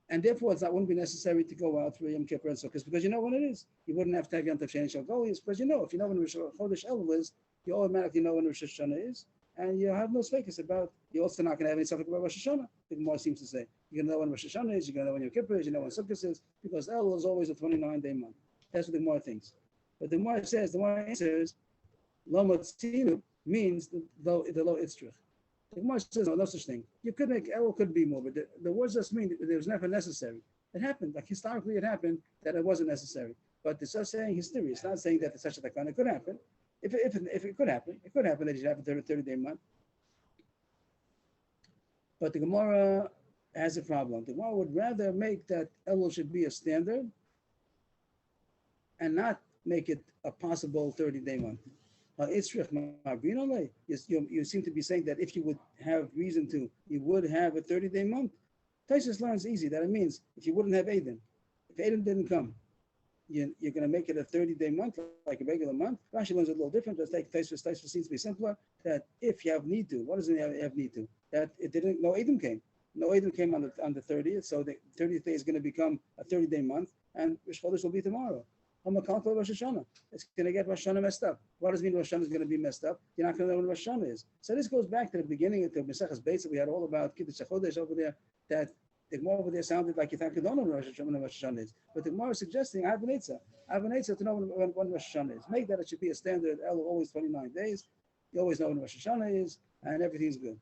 [SPEAKER 2] And therefore, wouldn't be necessary to go out for Yom Kippur and Sukkot because you know when it is. You wouldn't have to have Yom Tov Sheni Shal Golis because you know if you know when Rosh Chodesh Elul is, you automatically know when Rosh Hashanah is, and you have no svekis about. You're also not going to have any suffix about Rosh Hashanah. The Gemara seems to say you're going to know when Rosh Hashanah is, you're going to know when Yom Kippur is, you know when Sukkot is, because Elul is always a 29-day month. That's what the Gemara thinks. But the Gemara says the Gemara answers Lo Matzinu means the Lo Itzrich. The Gemara says no such thing. You could make Elul could be more, but the words just mean that it was never necessary. It happened, like historically it happened that it wasn't necessary. But it's just saying history. It's not saying that it's such a takana. It could happen. If it could happen, it could happen that you should have a 30-day month. But the Gemara has a problem. The Gemara would rather make that Elul should be a standard and not make it a possible 30-day month. You seem to be saying that if you would have reason to, you would have a 30-day month. Taisus learns easy that it means if you wouldn't have Aiden, if Aiden didn't come, you're going to make it a 30-day month like a regular month. Rashi learns a little different. Let's take Taisus. Taisus seems to be simpler. That if you have need to, what does it have need to? That it didn't. No Aiden came. No Aiden came on the 30th. So the 30th day is going to become a 30-day month, and Rosh Chodesh will be tomorrow. Rosh Hashanah. It's going to get Rosh Hashanah messed up. What does it mean Rosh Hashanah is going to be messed up? You're not going to know when Rosh Hashanah is. So this goes back to the beginning of the Maseches Beis that we had all about Kiddush HaChodesh over there. That the Gemara over there sounded like you think you don't know when Rosh Hashanah is. But the Gemara is suggesting I have an Eitzah to know when Rosh Hashanah is. Make that it should be a standard Elul, always 29 days. You always know when Rosh Hashanah is, and everything's good.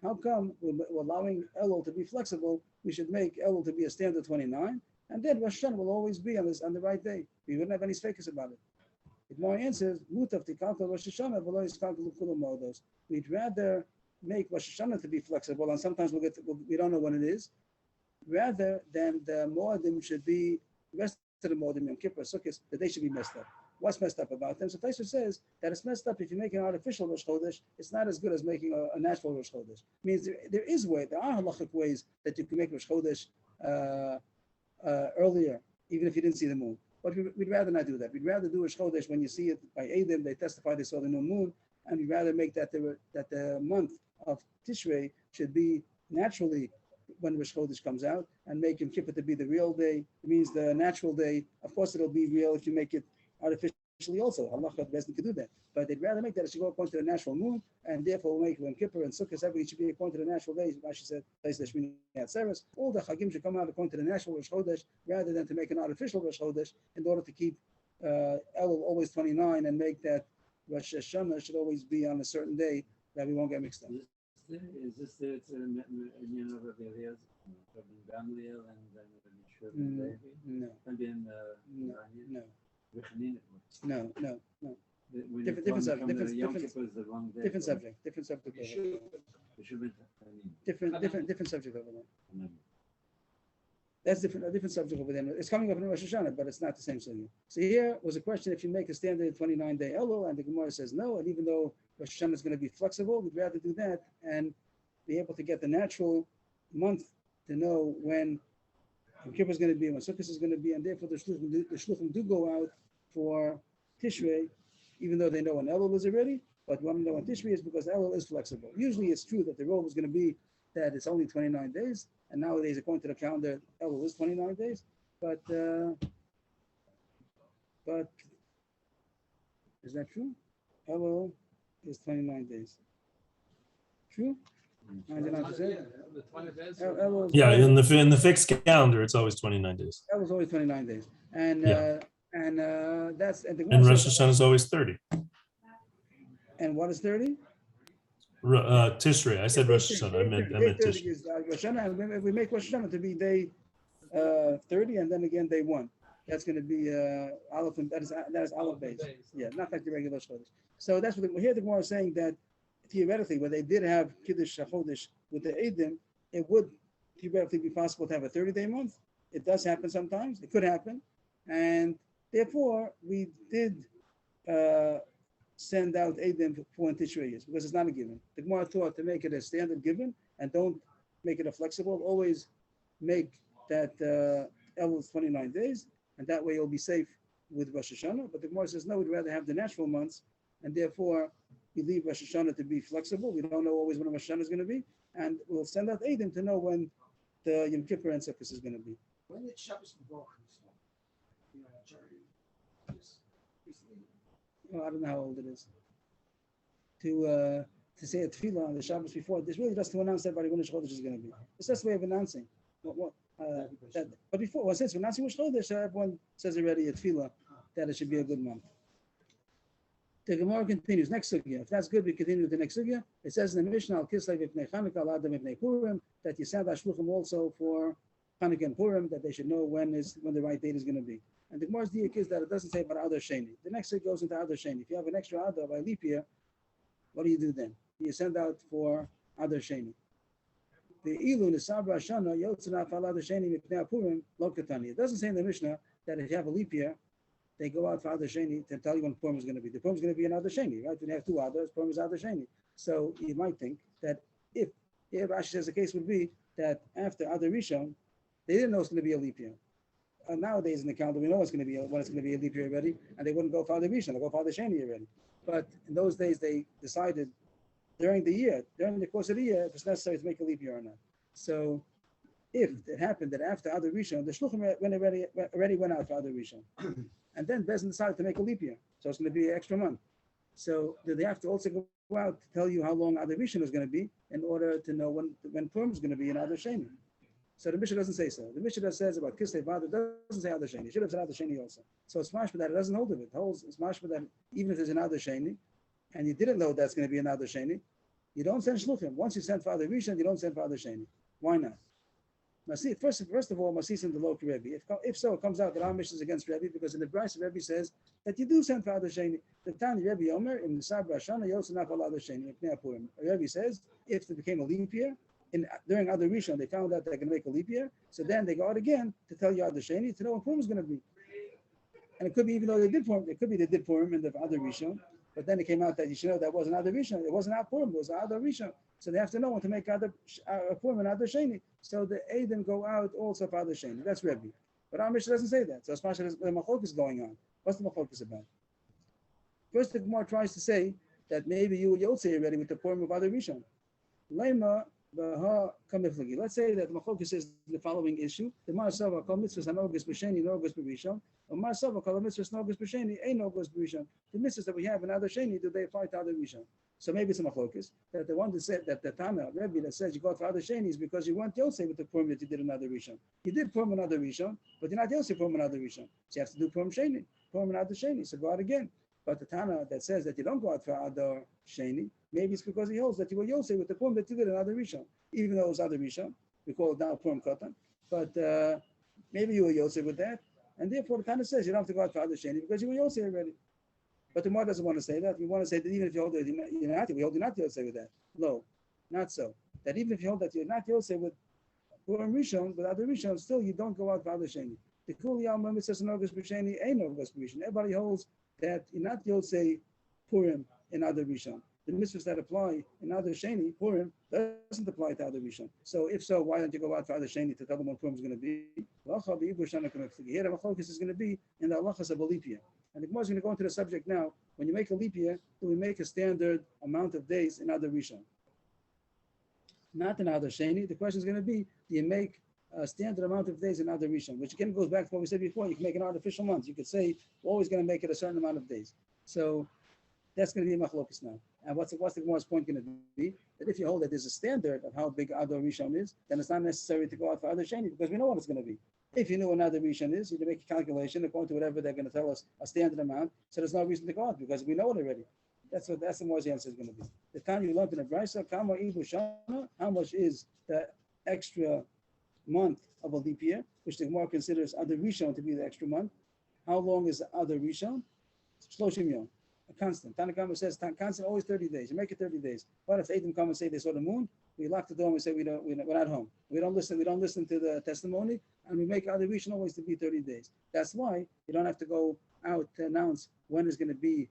[SPEAKER 2] How come we're allowing Elul to be flexible? We should make Elul to be a standard 29. And then Rosh Hashanah will always be on the right day. We wouldn't have any fakers about it. The Gemara answers, Mutav tikalkal Rosh Hashanah v'lo yiskalkal l'kulam modos. We'd rather make Rosh Hashanah to be flexible, and sometimes we don't know when it is, rather than the Moedim should be, the rest of the Moedim, Yom Kippur, Sukkot, that they should be messed up. What's messed up about them? So Taisha says that it's messed up if you make an artificial Rosh Chodesh. It's not as good as making a natural Rosh Chodesh. Means there are halachic ways that you can make Rosh Chodesh earlier, even if you didn't see the moon. But we'd rather not do that. We'd rather do Rosh Chodesh when you see it by Eidim. They testify they saw the new moon, and we'd rather make that the month of Tishrei should be naturally when Rosh Chodesh comes out, and make Yom Kippur to be the real day. It means the natural day. Of course, it'll be real if you make it artificially also. Allah doesn't do that. But they'd rather make that it should go according to the natural moon, and therefore make Yom Kippur and Sukkot, everything should be according to the natural days. Rashi said, all the Chagim should come out according to the natural Rosh Chodesh, rather than to make an artificial Rosh Chodesh in order to keep Elul always 29 and make that Rosh Hashanah should always be on a certain day that we won't get mixed up.
[SPEAKER 3] Is this the union of Rabbi Eliezer, Rabbi Gamliel, and then Rabbi Shimon Levi?
[SPEAKER 2] No,
[SPEAKER 3] And then
[SPEAKER 2] no.
[SPEAKER 3] When
[SPEAKER 2] Different
[SPEAKER 3] you
[SPEAKER 2] subject,
[SPEAKER 3] come to
[SPEAKER 2] different-
[SPEAKER 3] Yom
[SPEAKER 2] different-
[SPEAKER 3] Kippur is the wrong day.
[SPEAKER 2] Different subject.
[SPEAKER 3] It should be,
[SPEAKER 2] Different subject over there. That's a different subject over there. It's coming up in Rosh Hashanah, but it's not the same thing. So here was a question: if you make a standard 29-day Elul, and the Gemara says no, and even though Rosh Hashanah is going to be flexible, we'd rather do that and be able to get the natural month to know when Yom Kippur is going to be, when Sukkot is going to be, and therefore the shluchim do go out for Tishrei, even though they know when Elul is already. But when we know when Tishrei is, because Elul is flexible. Usually, it's true that the rule is going to be that it's only 29 days. And nowadays, according to the calendar, Elul is 29 days, but is that true? Elul is 29 days. True? 99%? Elul is-
[SPEAKER 1] Yeah, in the fixed calendar, it's always 29 days.
[SPEAKER 2] Elul is always 29 days, and
[SPEAKER 1] Yeah.
[SPEAKER 2] that's and the
[SPEAKER 1] And
[SPEAKER 2] Gemara
[SPEAKER 1] Rosh
[SPEAKER 2] says-
[SPEAKER 1] Hashanah is always 30.
[SPEAKER 2] And what is 30?
[SPEAKER 1] Tishrei. I said Rosh Hashanah. I meant
[SPEAKER 2] Day 30
[SPEAKER 1] Tishrei.
[SPEAKER 2] is Rosh Hashanah, and we make Rosh Hashanah to be day 30, and then again day 1. That's going to be Aleph, and that is Aleph base. Yeah, not like the regular Chodesh. So that's what here the Gemara is saying, that theoretically, when they did have Kiddush Chodesh with the Eidim, it would theoretically be possible to have a 30-day month. It does happen sometimes. It could happen, and therefore we did send out Eidim for when Tishrei is, because it's not a given. The Gemara taught to make it a standard given and don't make it a flexible. Always make that Elul is 29 days, and that way you'll be safe with Rosh Hashanah, but the Gemara says no, we'd rather have the natural months, and therefore we leave Rosh Hashanah to be flexible. We don't know always when Rosh Hashanah is going to be, and we'll send out Eidim to know when the Yom Kippur and Sukkot is going to be.
[SPEAKER 6] When did Shabbos Mavor start? You know, Jerry, just recently.
[SPEAKER 2] Well, I don't know how old it is. To say a tefillah on the Shabbos before, this really just to announce everybody when Rosh Chodesh is going to be. It's just a way of announcing. But before, well, since we're announcing Rosh Chodesh, everyone says already a tefillah that it should be a good month. The Gemara continues. Next sugya. If that's good, we continue with the next sugya. It says in the Mishnah, Al Kislev Ipnei Chanukah, Al Adam Ipnei Purim, that you send Ashluchim also for Chanukah and Purim, that they should know when the right date is going to be. And the Gemara's diak is that it doesn't say about Adar Sheni. The next sugya goes into Adar Sheni. If you have an extra Adar by leap year, what do you do then? You send out for Adar Sheni. The Ilu Nisabra Shana Yotzanaf Al Adar Sheni Mipnei Purim Lo Katani. It doesn't say in the Mishnah that if you have a leap year, they go out for Adar Sheni to tell you when Purim is going to be. The Purim is going to be an Adar Sheni, right? When you have two Adars, Purim is Adar Sheni. So you might think that if Rashi says the case would be that after Adar Rishon, they didn't know it's going to be a leap year. Nowadays in the calendar, we know it's going to be when it's going to be a leap year already, and they wouldn't go for Adar Rishon, they go for Adar Sheni already. But in those days, they decided during the course of the year, if it's necessary to make a leap year or not. So if it happened that after Adar Rishon, the Shluchim already went out for Adar Rishon. And then Bezin decided to make a leap year. So it's going to be an extra month. So do they have to also go out to tell you how long Adar Rishon is going to be in order to know when Purim is going to be in Adar Sheni? So the Mishnah doesn't say so. The Mishnah says about Kislev Adar, doesn't say Adar Sheni. It should have said Adar Sheni also. So it's mashma that it doesn't hold of it. It holds it's mashma that even if there's an Adar Sheni, and you didn't know that's going to be an Adar Sheni, you don't send Shluchim. Once you send for Adar Rishon, you don't send for Adar Sheni. Why not? First of all, Masis and the Loki Rebbe. If so, it comes out that our mission is against Rebbe because in the Bryce Rebbe says that you do send for Adar Sheni. The Tani Rebbe Omer in the Sabra Shana Yosanaf Al Adar Sheni. Rebbe says if it became a leap year during Adar Rishon, they found out they're going to make a leap year, so then they go out again to tell you Adar Sheni to know when Purim is going to be. And it could be even though they did Purim, it could be they did Purim in the Adar Rishon, but then it came out that you should know that wasn't Adar Rishon. It wasn't Purim. It was Adar Rishon. So they have to know when to make Purim and Adar Sheni. So the Eidim go out also for Adar Sheni. That's Rebbe. But our Mishnah doesn't say that. So as much as the Machok is going on, what's the Machok about? First, the Gemara tries to say that maybe you will say already with the Purim of Adar Rishon. Lema b'ha kamiflagi. Let's say that the Machok says the following issue: the Marasava kol mitzvahs anogus b'sheni nogus b'rishon, or Marasava kol mitzvahs nogus b'sheni ein nogus b'rishon. The mitzvahs that we have in Adar Sheni, do they apply to Adar Rishon? So maybe it's a machlokas that the one that said that the Tana Rebbe that says you go for Adar Sheni is because you weren't Yosef with the Purim that you did in Adar Rishon. You did Purim in Adar Rishon, but you're not Yosef Purim in Adar Rishon. So you have to do Purim Sheni, Purim in Adar Sheni. So go out again. But the Tana that says that you don't go out for Adar Sheni, maybe it's because he holds that you were Yosef with the Purim that you did in Adar Rishon, even though it was Adar Rishon. We call it now Purim Katan. But maybe you were Yosef with that, and therefore the Tana says you don't have to go out for Adar Sheni because you were Yosef already. But the Gemara doesn't want to say that. We want to say that even if you hold that you're not, we hold you not Yosef with that. No, not so. That even if you hold that you're not Yosef with Purim Rishon, with Adar Rishon, still you don't go out for Adar Sheni. The Kul Yom Mitzvahs Nogus B'Sheni ain't Nogus B'Rishon. Everybody holds that you're not Yosef Purim in Adar Rishon. The mitzvahs that apply in Adar Sheni, Purim, doesn't apply to Adar Rishon. So if so, why don't you go out for Adar Sheni to tell them when Purim is going to be? Here the Machlokas is going to be in the halachas of a leap year. And the Gemara is going to go into the subject now. When you make a leap year, do we make a standard amount of days in Adar Rishon? Not in Adar Sheni. The question is going to be, do you make a standard amount of days in Adar Rishon? Which again goes back to what we said before. You can make an artificial month. You could say, we're always going to make it a certain amount of days. So that's going to be a machlokas now. And what's the Gemara's point going to be? That if you hold that there's a standard of how big Adar Rishon is, then it's not necessary to go out for Adar Sheni because we know what it's going to be. If you know what Adar Rishon is, you can make a calculation according to whatever they're going to tell us, a standard amount. So there's no reason to go out because we know it already. That's the Gemara's answer is going to be. The time you learned in the Brisa, Kama Ibu Shana, how much is the extra month of a leap year, which the Gemara considers Adar Rishon to be the extra month. How long is Adar Rishon? Shloshim Yom. A constant. Tanakama says constant always 30 days. You make it 30 days. But if Eidim come and say they saw the moon, we lock the door and we say we're not home. We don't listen to the testimony, and we make Adar Rishon always to be 30 days. That's why you don't have to go out to announce when is going to be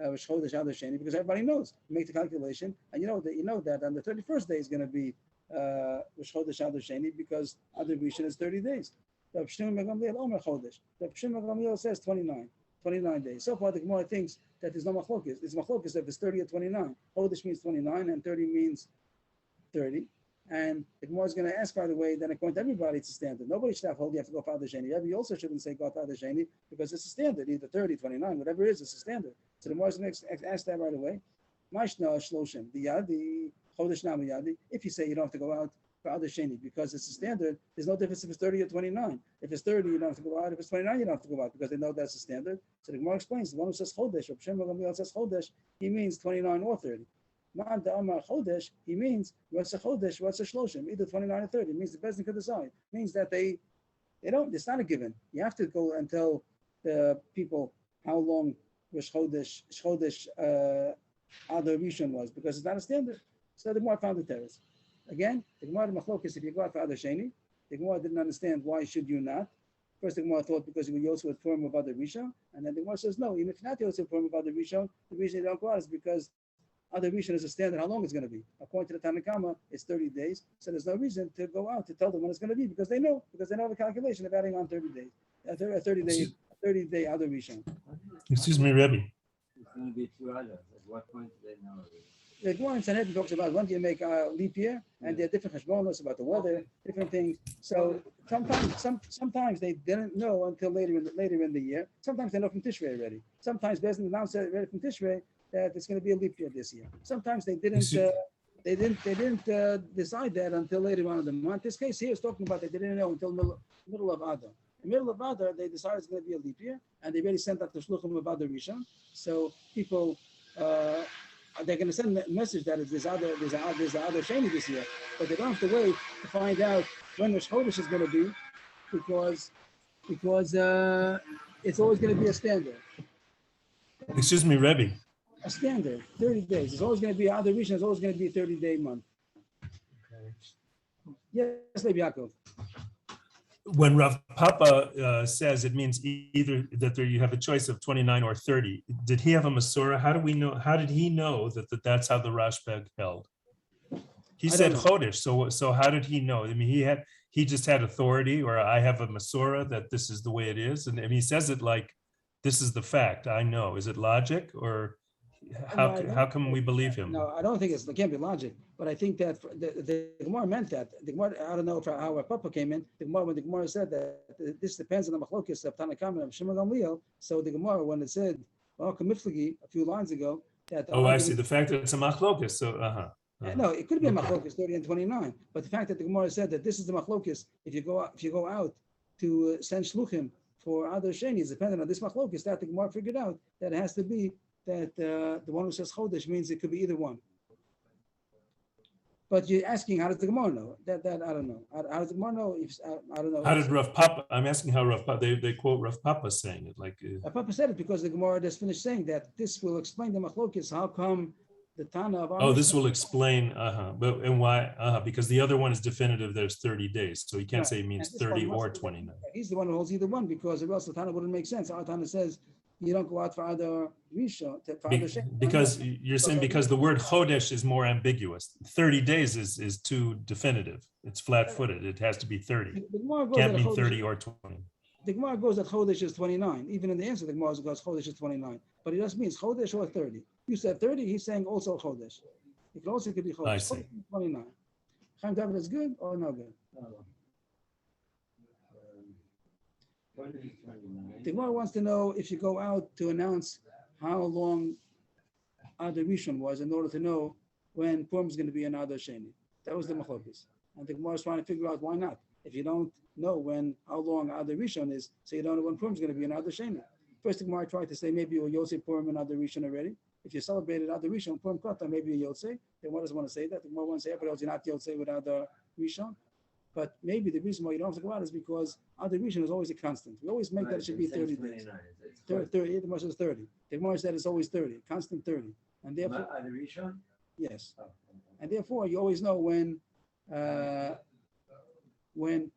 [SPEAKER 2] Rosh Chodesh Adar Sheni because everybody knows. You make the calculation, and you know that on the 31st day is going to be Rosh Chodesh Adar Sheni because Adar Rishon is 30 days. The Shimon Gamliel Omer Chodesh. The Shimon Gamliel says 29. 29 days. So far, the Gemara thinks that there's no machlokes. It's machlokes if it's 30 or 29. Chodesh means 29 and 30 means 30. And the Gemara is going to ask, by the way, then according to everybody, it's a standard. Nobody should have hold, you have to go Father Sheni. Rebbe also shouldn't say go Father Sheni because it's a standard, either 30, 29, whatever it is, it's a standard. So the Gemara is going to ask that right away. Mashna Shloshim, the Chodesh Nam Yadi. If you say you don't have to go out for Father Sheni because it's a standard, there's no difference if it's 30 or 29. If it's 30, you don't have to go out. If it's 29, you don't have to go out because they know that's a standard. So the Gemara explains, the one who says Chodesh, or Shem Gamliel says Chodesh, he means 29 or 30. Man Amar Chodesh, he means what's a Chodesh, what's a Shloshim, either 29 or 30. It means the Bezdin could decide. It means that they don't, it's not a given. You have to go and tell the people how long was Chodesh Adar Rishon was, because it's not a standard. So the Gemara found the terrace. Again, the Gemara Machlokes, if you go out for Adar Sheni, the Gemara didn't understand why should you not. First, the Gemara thought because you were Yosef with form of Adar Rishon, and then the Gemara says no, even if you're not Yosef with form of Adar Rishon, the reason you don't go out is because Adar Rishon is a standard, how long it's going to be. According to the Tanakhama, it's 30 days. So there's no reason to go out to tell them when it's going to be because they know the calculation of adding on 30 days. A 30-day Adar Rishon.
[SPEAKER 1] Excuse me, Rebbe.
[SPEAKER 3] It's going to be 2 others. At what point do they know?
[SPEAKER 2] The Gemara in Sanhedrin talks about when do you make a leap year, and there are different hashbonos about the weather, different things. So sometimes they didn't know until later in the year. Sometimes they know from Tishrei already. Sometimes Bezdin announced already from Tishrei that it's going to be a leap year this year. Sometimes they didn't. They didn't decide that until later on in the month. This case here is talking about they didn't know until middle of Adar. In the middle of Adar, they decided it's going to be a leap year, and they already sent out the shluchim of Adar Rishon. So people. They're going to send a message that there's Adar Sheni this year, but they don't have to wait to find out when Rosh Chodesh is going to be, because it's always going to be a standard.
[SPEAKER 1] Excuse me, Rebbe.
[SPEAKER 2] A standard, 30 days. It's always going to be Adar Rishon. It's always going to be a 30-day month. Yes, Levi Yaakov.
[SPEAKER 1] When Rav Papa says it means either that you have a choice of 29 or 30, did he have a Masorah? How do we know? How did he know that that's how the Rashbag held? He said Chodesh. So how did he know? I mean, he just had authority, or I have a Masorah that this is the way it is, and he says it like this is the fact. I know. Is it logic, or how can we believe him?
[SPEAKER 2] No, I don't think it can't be logic. But I think that the Gemara meant that. The Gemara, I don't know how Papa came in. When the Gemara said that this depends on the machlokes of Tanakhama and Shimon Gamliel. So the Gemara, when it said, well, Kamiflagi, a few lines ago, that
[SPEAKER 1] I see the fact that it's a machlokes. So
[SPEAKER 2] no, it could be a machlokes 30 and 29. But the fact that the Gemara said that this is the machlokes, if you go out to send shluchim for Adar Sheni, is dependent on this machlokes. That the Gemara figured out that it has to be that the one who says Chodesh means it could be either one. But you're asking, how does the Gemara know? That I don't know. How does the Gemara know? I don't know.
[SPEAKER 1] How did Rav Papa? I'm asking how Rav Papa. They quote Rav Papa saying it like.
[SPEAKER 2] Papa said it because the Gemara just finished saying that this will explain the machlokes. How come the Tana of our
[SPEAKER 1] this will explain. But and why? Because the other one is definitive. There's 30 days, so you can't say it means 30 or 29.
[SPEAKER 2] He's the one who holds either one because or else the Tana wouldn't make sense. Our Tana says you don't go out for Adar Rishon.
[SPEAKER 1] Because you're saying because the word Chodesh is more ambiguous. 30 days is too definitive. It's flat-footed. It has to be 30. Can't mean 30 or 20.
[SPEAKER 2] The Gemara goes that Chodesh is 29. Even in the answer, the Gemara goes Chodesh is 29. But it just means Chodesh or 30. You said 30, he's saying also Chodesh. It could also be Chodesh.
[SPEAKER 1] I see.
[SPEAKER 2] 29. Chaim David is good or no good? The Gemara wants to know if you go out to announce how long Adar Rishon was in order to know when Purim is going to be an Adar Sheni. That was the machlokes. And the Gemara is trying to figure out why not. If you don't know how long Adar Rishon is, so you don't know when Purim is going to be an Adar Sheni. First, the Gemara tried to say maybe you're Yosef Purim and Adar Rishon already. If you celebrated Adar Rishon, Purim Kata, maybe you're Yosef. The Gemara doesn't want to say that. The Gemara wants to say, but else you're not Yosef with Adar Rishon. But maybe the reason why you don't have to go out is because Adar Rishon is always a constant. We always make that it should be 30 days. 30, the Gemara says 30. The Gemara said it's always 30, constant 30. And therefore,
[SPEAKER 3] Adar Rishon?
[SPEAKER 2] yes. And therefore, you always know when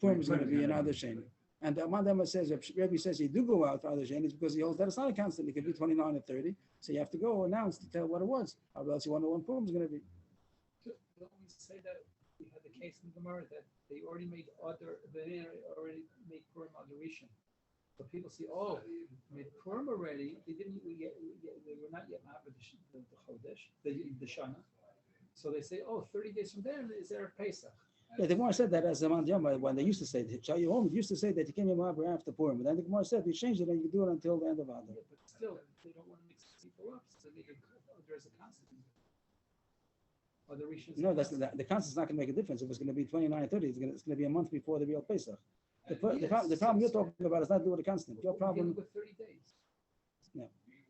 [SPEAKER 2] Purim is going to be an Adar Sheni. And the Amadama says, Rebbe says you do go out for Adar Sheni, it's because he holds that it's not a constant. It could be 29 or 30. So you have to go announce to tell what it was. Or else you want to know when Purim is going to be.
[SPEAKER 5] Don't we say that we had the case in Gemara that they already made Purim Adar Rishon? So people see, oh, we made Purim already. They didn't. They were not yet ma'abed the Chodesh, the Shana. So they say, oh, 30 days from there is there a Pesach?
[SPEAKER 2] Yeah, the Gemara said that as a man when they used to say that. Shayyom used to say that you came Yom after Purim, but then the Gemara said we changed it and you can do it until the end of Adar.
[SPEAKER 5] Yeah, but still, they don't want to mix people up. So there's a constant. Other Rishons.
[SPEAKER 2] No, the constant's not going to make a difference. If it's going to be 29 or 30, it's going to be a month before the real Pesach. The problem you're talking about is not to do with the constant. Your problem,
[SPEAKER 5] with 30 days.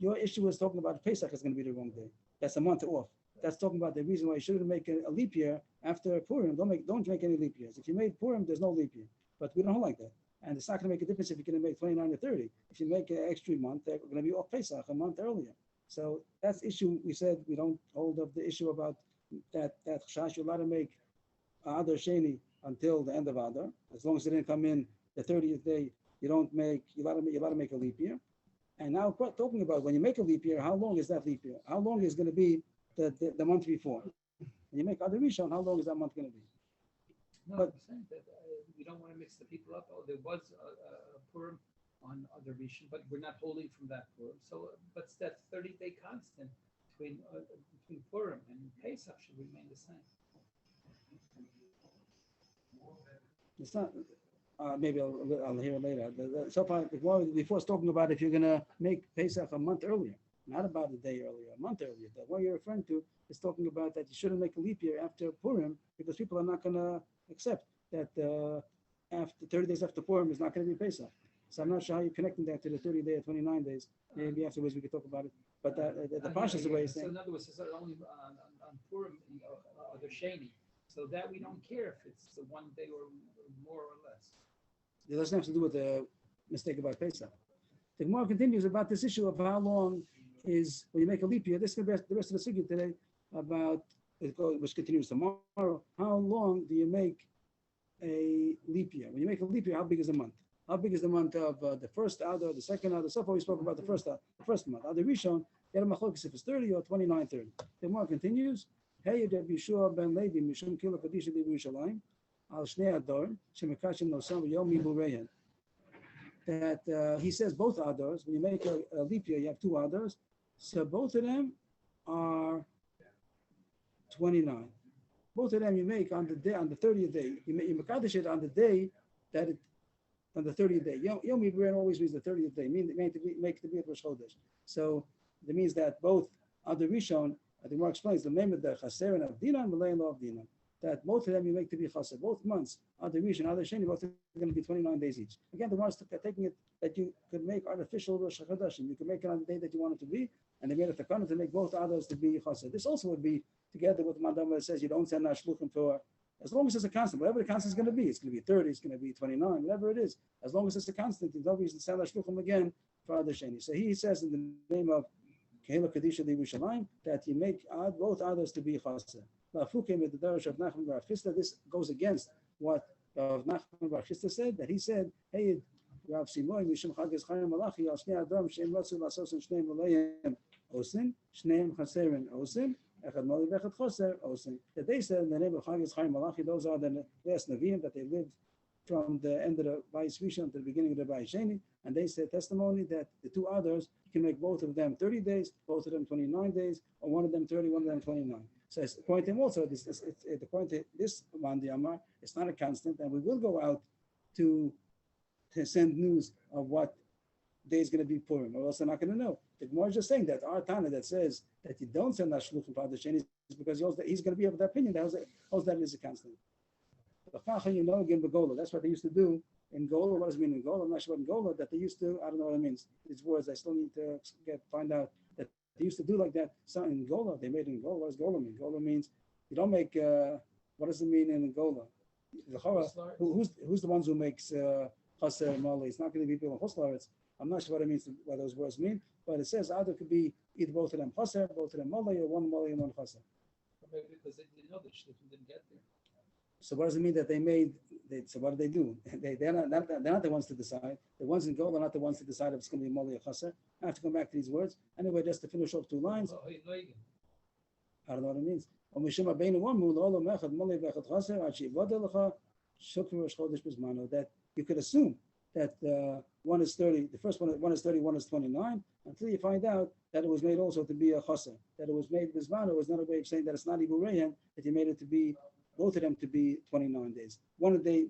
[SPEAKER 2] your issue is talking about Pesach is going to be the wrong day. That's a month off. That's talking about the reason why you shouldn't make a leap year after Purim. Don't make any leap years. If you made Purim, there's no leap year. But we don't hold like that. And it's not going to make a difference if you're going to make 29 or 30. If you make an extra month, they're going to be off Pesach a month earlier. So that's the issue. We said we don't hold of the issue about that Chash. You're allowed to make Adar Sheni until the end of Adar. As long as it didn't come in the 30th day, you're allowed to make a leap year. And now talking about when you make a leap year, how long is that leap year? How long is going to be the month before? When you make Adar Rishon, how long is that month going to be?
[SPEAKER 5] No,
[SPEAKER 2] But-
[SPEAKER 5] I'm saying that we don't want to mix the people up. Oh, there was a Purim on other Rishon, but we're not holding from that Purim. So, but that 30-day constant between Purim and Pesach should remain the same.
[SPEAKER 2] It's not. Maybe I'll hear it later. So far, before it's talking about if you're going to make Pesach a month earlier, not about a day earlier, a month earlier. That what you're referring to is talking about that you shouldn't make a leap year after Purim because people are not going to accept that after 30 days after Purim is not going to be Pesach. So I'm not sure how you're connecting that to the 30 day or 29 days. Maybe afterwards we could talk about it. But the Pasha's the way it's
[SPEAKER 5] So
[SPEAKER 2] saying.
[SPEAKER 5] in other words, it's only on Purim or the Sheni. So that we don't care if it's the one day or more or less.
[SPEAKER 2] It doesn't have to do with the mistake about Pesach. The Gemara continues about this issue of how long is when you make a leap year. This is the rest of the sugya today about which continues tomorrow. How long do you make a leap year? When you make a leap year, how big is the month? How big is the month of the first Adar, the second Adar? So far we spoke about the first month. Adar Rishon, you had a machlokes if it's 30 or 29, 30. The Gemara continues. Hey, Rabbi Yeshua ben Levi, Mishum Kilo Kadisha Di Yerushalayim, Al Shnei Adar, Shemekashim Nosam Yom Mibureyan. That he says both Adars, when you make a leap year, you have two Adars. So both of them are 29. Both of them you make on the 30th day. You Mekadesh it on the day that it, on the 30th day. Yom Mibureyan always means the 30th day, make it to be at Rosh Chodesh. So that means that both Adar Rishon, I think Mark explains the name of the Chaser and Avdina and Malay of Dina. That both of them you make to be Chaser. Both months, Adar Rishon, Adar Sheni, both are going to be 29 days each. Again, the ones taking it that you could make artificial Rosh Chodeshim. You could make it on the day that you want it to be, and they made a takana to make both Adars to be Chaser. This also would be together with Madam that says you don't send Ashluchim for, as long as it's a constant, whatever the constant is going to be. It's going to be 30, it's going to be 29, whatever it is. As long as it's a constant, there's no reason to send Ashluchim again for Adar Sheni. So he says in the name of Kehila Kadisha Di Yerushalayim that you make both others to be chaser. Lafukim with the Darash of Nachman Bar Chisda. This goes against what Nachman Bar Chisda said. That he said, "Hey, Rav Simoy Mishum Chagas Chaim Malachi Al Shnei Adam Shem Ratzu Lasos and Shnei Malayim Osin Shneim Chaserin Osin Echad Mali Vechad Choser Osin." That they said in the name of Chagas Chaim Malachi, those are the last Nevi'im that they lived from the end of the Bayis Rishon to the beginning of the Bayis Sheni, and they said testimony that the two others, you can make both of them 30 days, both of them 29 days, or one of them 30, one of them 29. So it's according to him also, according to this Mandi Amar, it's not a constant, and we will go out to send news of what day is going to be Purim, or else they're not going to know. The Gemara is just saying that our Tana that says that you don't send Ashluchim for Adar Sheni is because he's going to be of the opinion that holds that it is a constant. You know, again, Begola. That's what they used to do in Gola. What does it mean in Gola? I'm not sure what in Gola that they used to. I don't know what it means. These words I still need to find out that they used to do like that. So in Gola, they made it in Gola. What does Gola mean? Gola means you don't make. What does it mean in Gola? Who's the ones who makes chaser mali? It's not going to be people in Choslaritz. I'm not sure what it means. What those words mean, but it says either could be either both of them chaser, both of them mali, or one mali and one chaser.
[SPEAKER 5] Maybe because they didn't know the Shluchim didn't get there.
[SPEAKER 2] So what does it mean that they made? So what do they do? They're not the ones to decide. The ones in gold are not the ones to decide if it's going to be moli or chaser. I have to come back to these words anyway. Just to finish off two lines. I don't know what it means. That you could assume that one is 30, the first one is 30, one is 29, until you find out that it was made also to be a chaser, that it was made bismana was not a way of saying that it's not Ibu Rehan, that you made it to be, both of them to be 29 days. One of the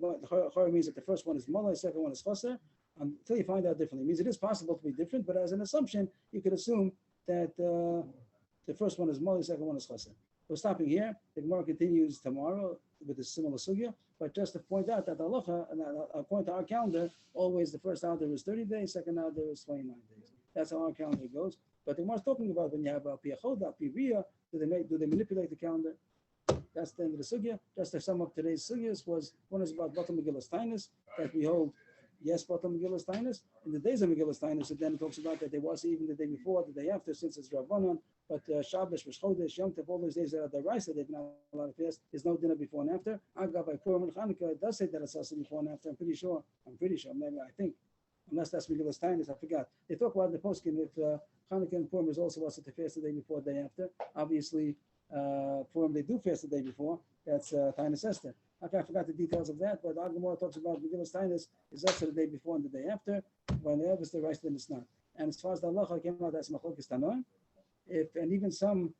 [SPEAKER 2] Chora means that the first one is Malay, the second one is chaser, until you find out differently. It means it is possible to be different, but as an assumption, you could assume that the first one is Malay, the second one is chaser. We're stopping here. The Gemara continues tomorrow with a similar sugya, but just to point out that halacha, and according to our calendar, always the first order is 30 days, second order is 29 days. That's how our calendar goes. But the Gemara is talking about when you have a piachoda, pivia, do they manipulate the calendar? That's the end of the sugya. Just to sum up today's sugyas was one is about Batal Megillas Tainus, that we hold yes, Batal Megillas Tainus. In the days of Megillas Tainus, it then talks about that there was even the day before, the day after, since it's Rabbanon. But Shabbos, Rosh Chodesh, Yom Tov, all those days that are the Raisa, they've not allowed to fast. There's no dinner before and after. Agav, by Purim and Chanukah, it does say that it's also before and after. I'm pretty sure. Maybe I think, unless that's Megillas Tainus, I forgot. They talk about the poskim if Chanukah and Purim is also to fast the day before, the day after. Obviously, Purim they do fast the day before. That's Tainus Esther. Okay, I forgot the details of that, but Our Gemara talks about Megillas Tainus is also the day before and the day after. When the is the Raisa, then it's not. And as far as the halacha came out, that's Machlokes Tanoim. And even some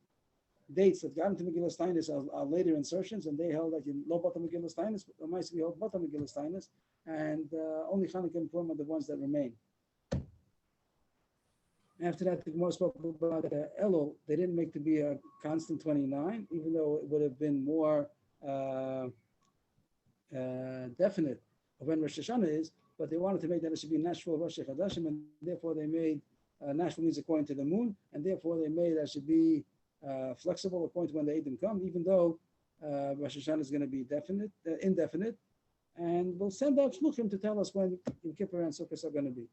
[SPEAKER 2] dates that got into Megillas Tainus are later insertions, and they held that you know Batal Megillas Tainus, or might be held Batal Megillas Tainus, and only Chanukah and Purim are the ones that remain. After that, the Gemara spoke about Elul. They didn't make to be a constant 29, even though it would have been more definite of when Rosh Hashanah is, but they wanted to make that it should be Nashville Rosh Chodeshim, and therefore they made Nashville means according to the moon, and therefore they made that should be flexible according to when the Eidim come, even though Rosh Hashanah is going to be indefinite, and we'll send out shluchim to tell us when Yom Kippur and Sukkot are going to be.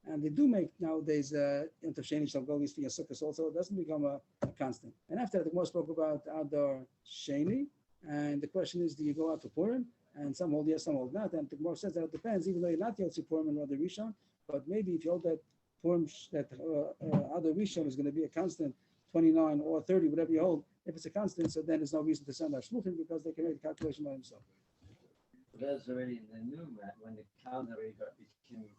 [SPEAKER 2] And they do make nowadays Yom Tov Sheni Shalgolis for Sukkot also. It doesn't become a constant. And after that, the Gemara spoke about Adar Sheni, and the question is, do you go out for Purim? And some hold yes, some hold not. And the Gemara says that it depends, even though you're not Yotzi Purim and Adar Rishon, but maybe if you hold that Purim, that Adar Rishon is going to be a constant 29 or 30, whatever you hold. If it's a constant, so then there's no reason to send out shluchim because they can make the calculation by themselves.
[SPEAKER 3] That's already in the new when the calendar became.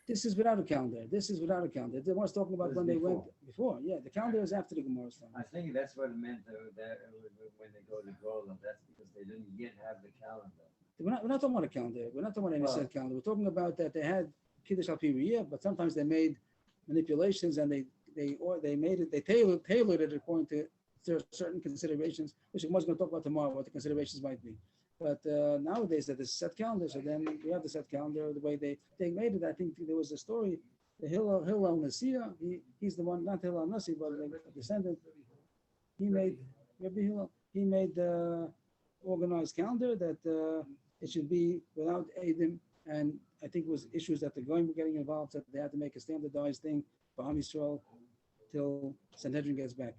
[SPEAKER 2] This is without a calendar. This is without a calendar. The Gemara is talking about
[SPEAKER 3] It was
[SPEAKER 2] when they
[SPEAKER 3] before.
[SPEAKER 2] went before. Yeah, the calendar is after the Gemara's time.
[SPEAKER 3] I think that's what it meant when they go to Golan. That's because they didn't yet have the calendar.
[SPEAKER 2] We're not talking about a calendar. We're not talking about any
[SPEAKER 3] Well-
[SPEAKER 2] set calendar. We're talking about that they had Kiddush al Pi, but sometimes they made manipulations and they tailored it according to certain considerations, which we're going to talk about tomorrow, what the considerations might be. But nowadays, that is set calendar, so then we have the set calendar the way they made it. I think there was a story, the Hillel Nasiya, he's the one, not Hillel Nasi, but a descendant. He made Rabbi Hillel. He made the organized calendar that it should be without Eidim, and I think it was issues that the Goyim were getting involved, so they had to make a standardized thing for Am Yisrael till Sanhedrin gets back.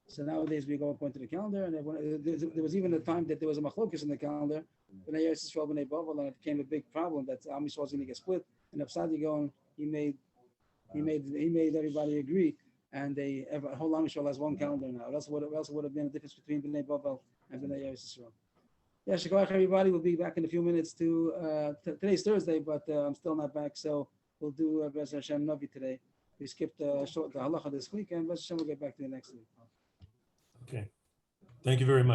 [SPEAKER 2] So nowadays we go according to the calendar, and there was even a time that there was a machlokes in the calendar, when Eretz Yisrael b'nei Bavel, and it became a big problem that Am Yisrael was going to get split. And Absadi going, he made everybody agree, and whole Am Yisrael has one calendar now. Else would have been a difference between b'nei Bavel and b'nei Eretz Yisrael. Yeah, Shekoach, everybody. We'll be back in a few minutes to today's Thursday, but I'm still not back, so we'll do Bez Hashem Navi today. We skipped the halacha this week, and Bez Hashem will get back to you next week.
[SPEAKER 1] Okay. Thank you very much.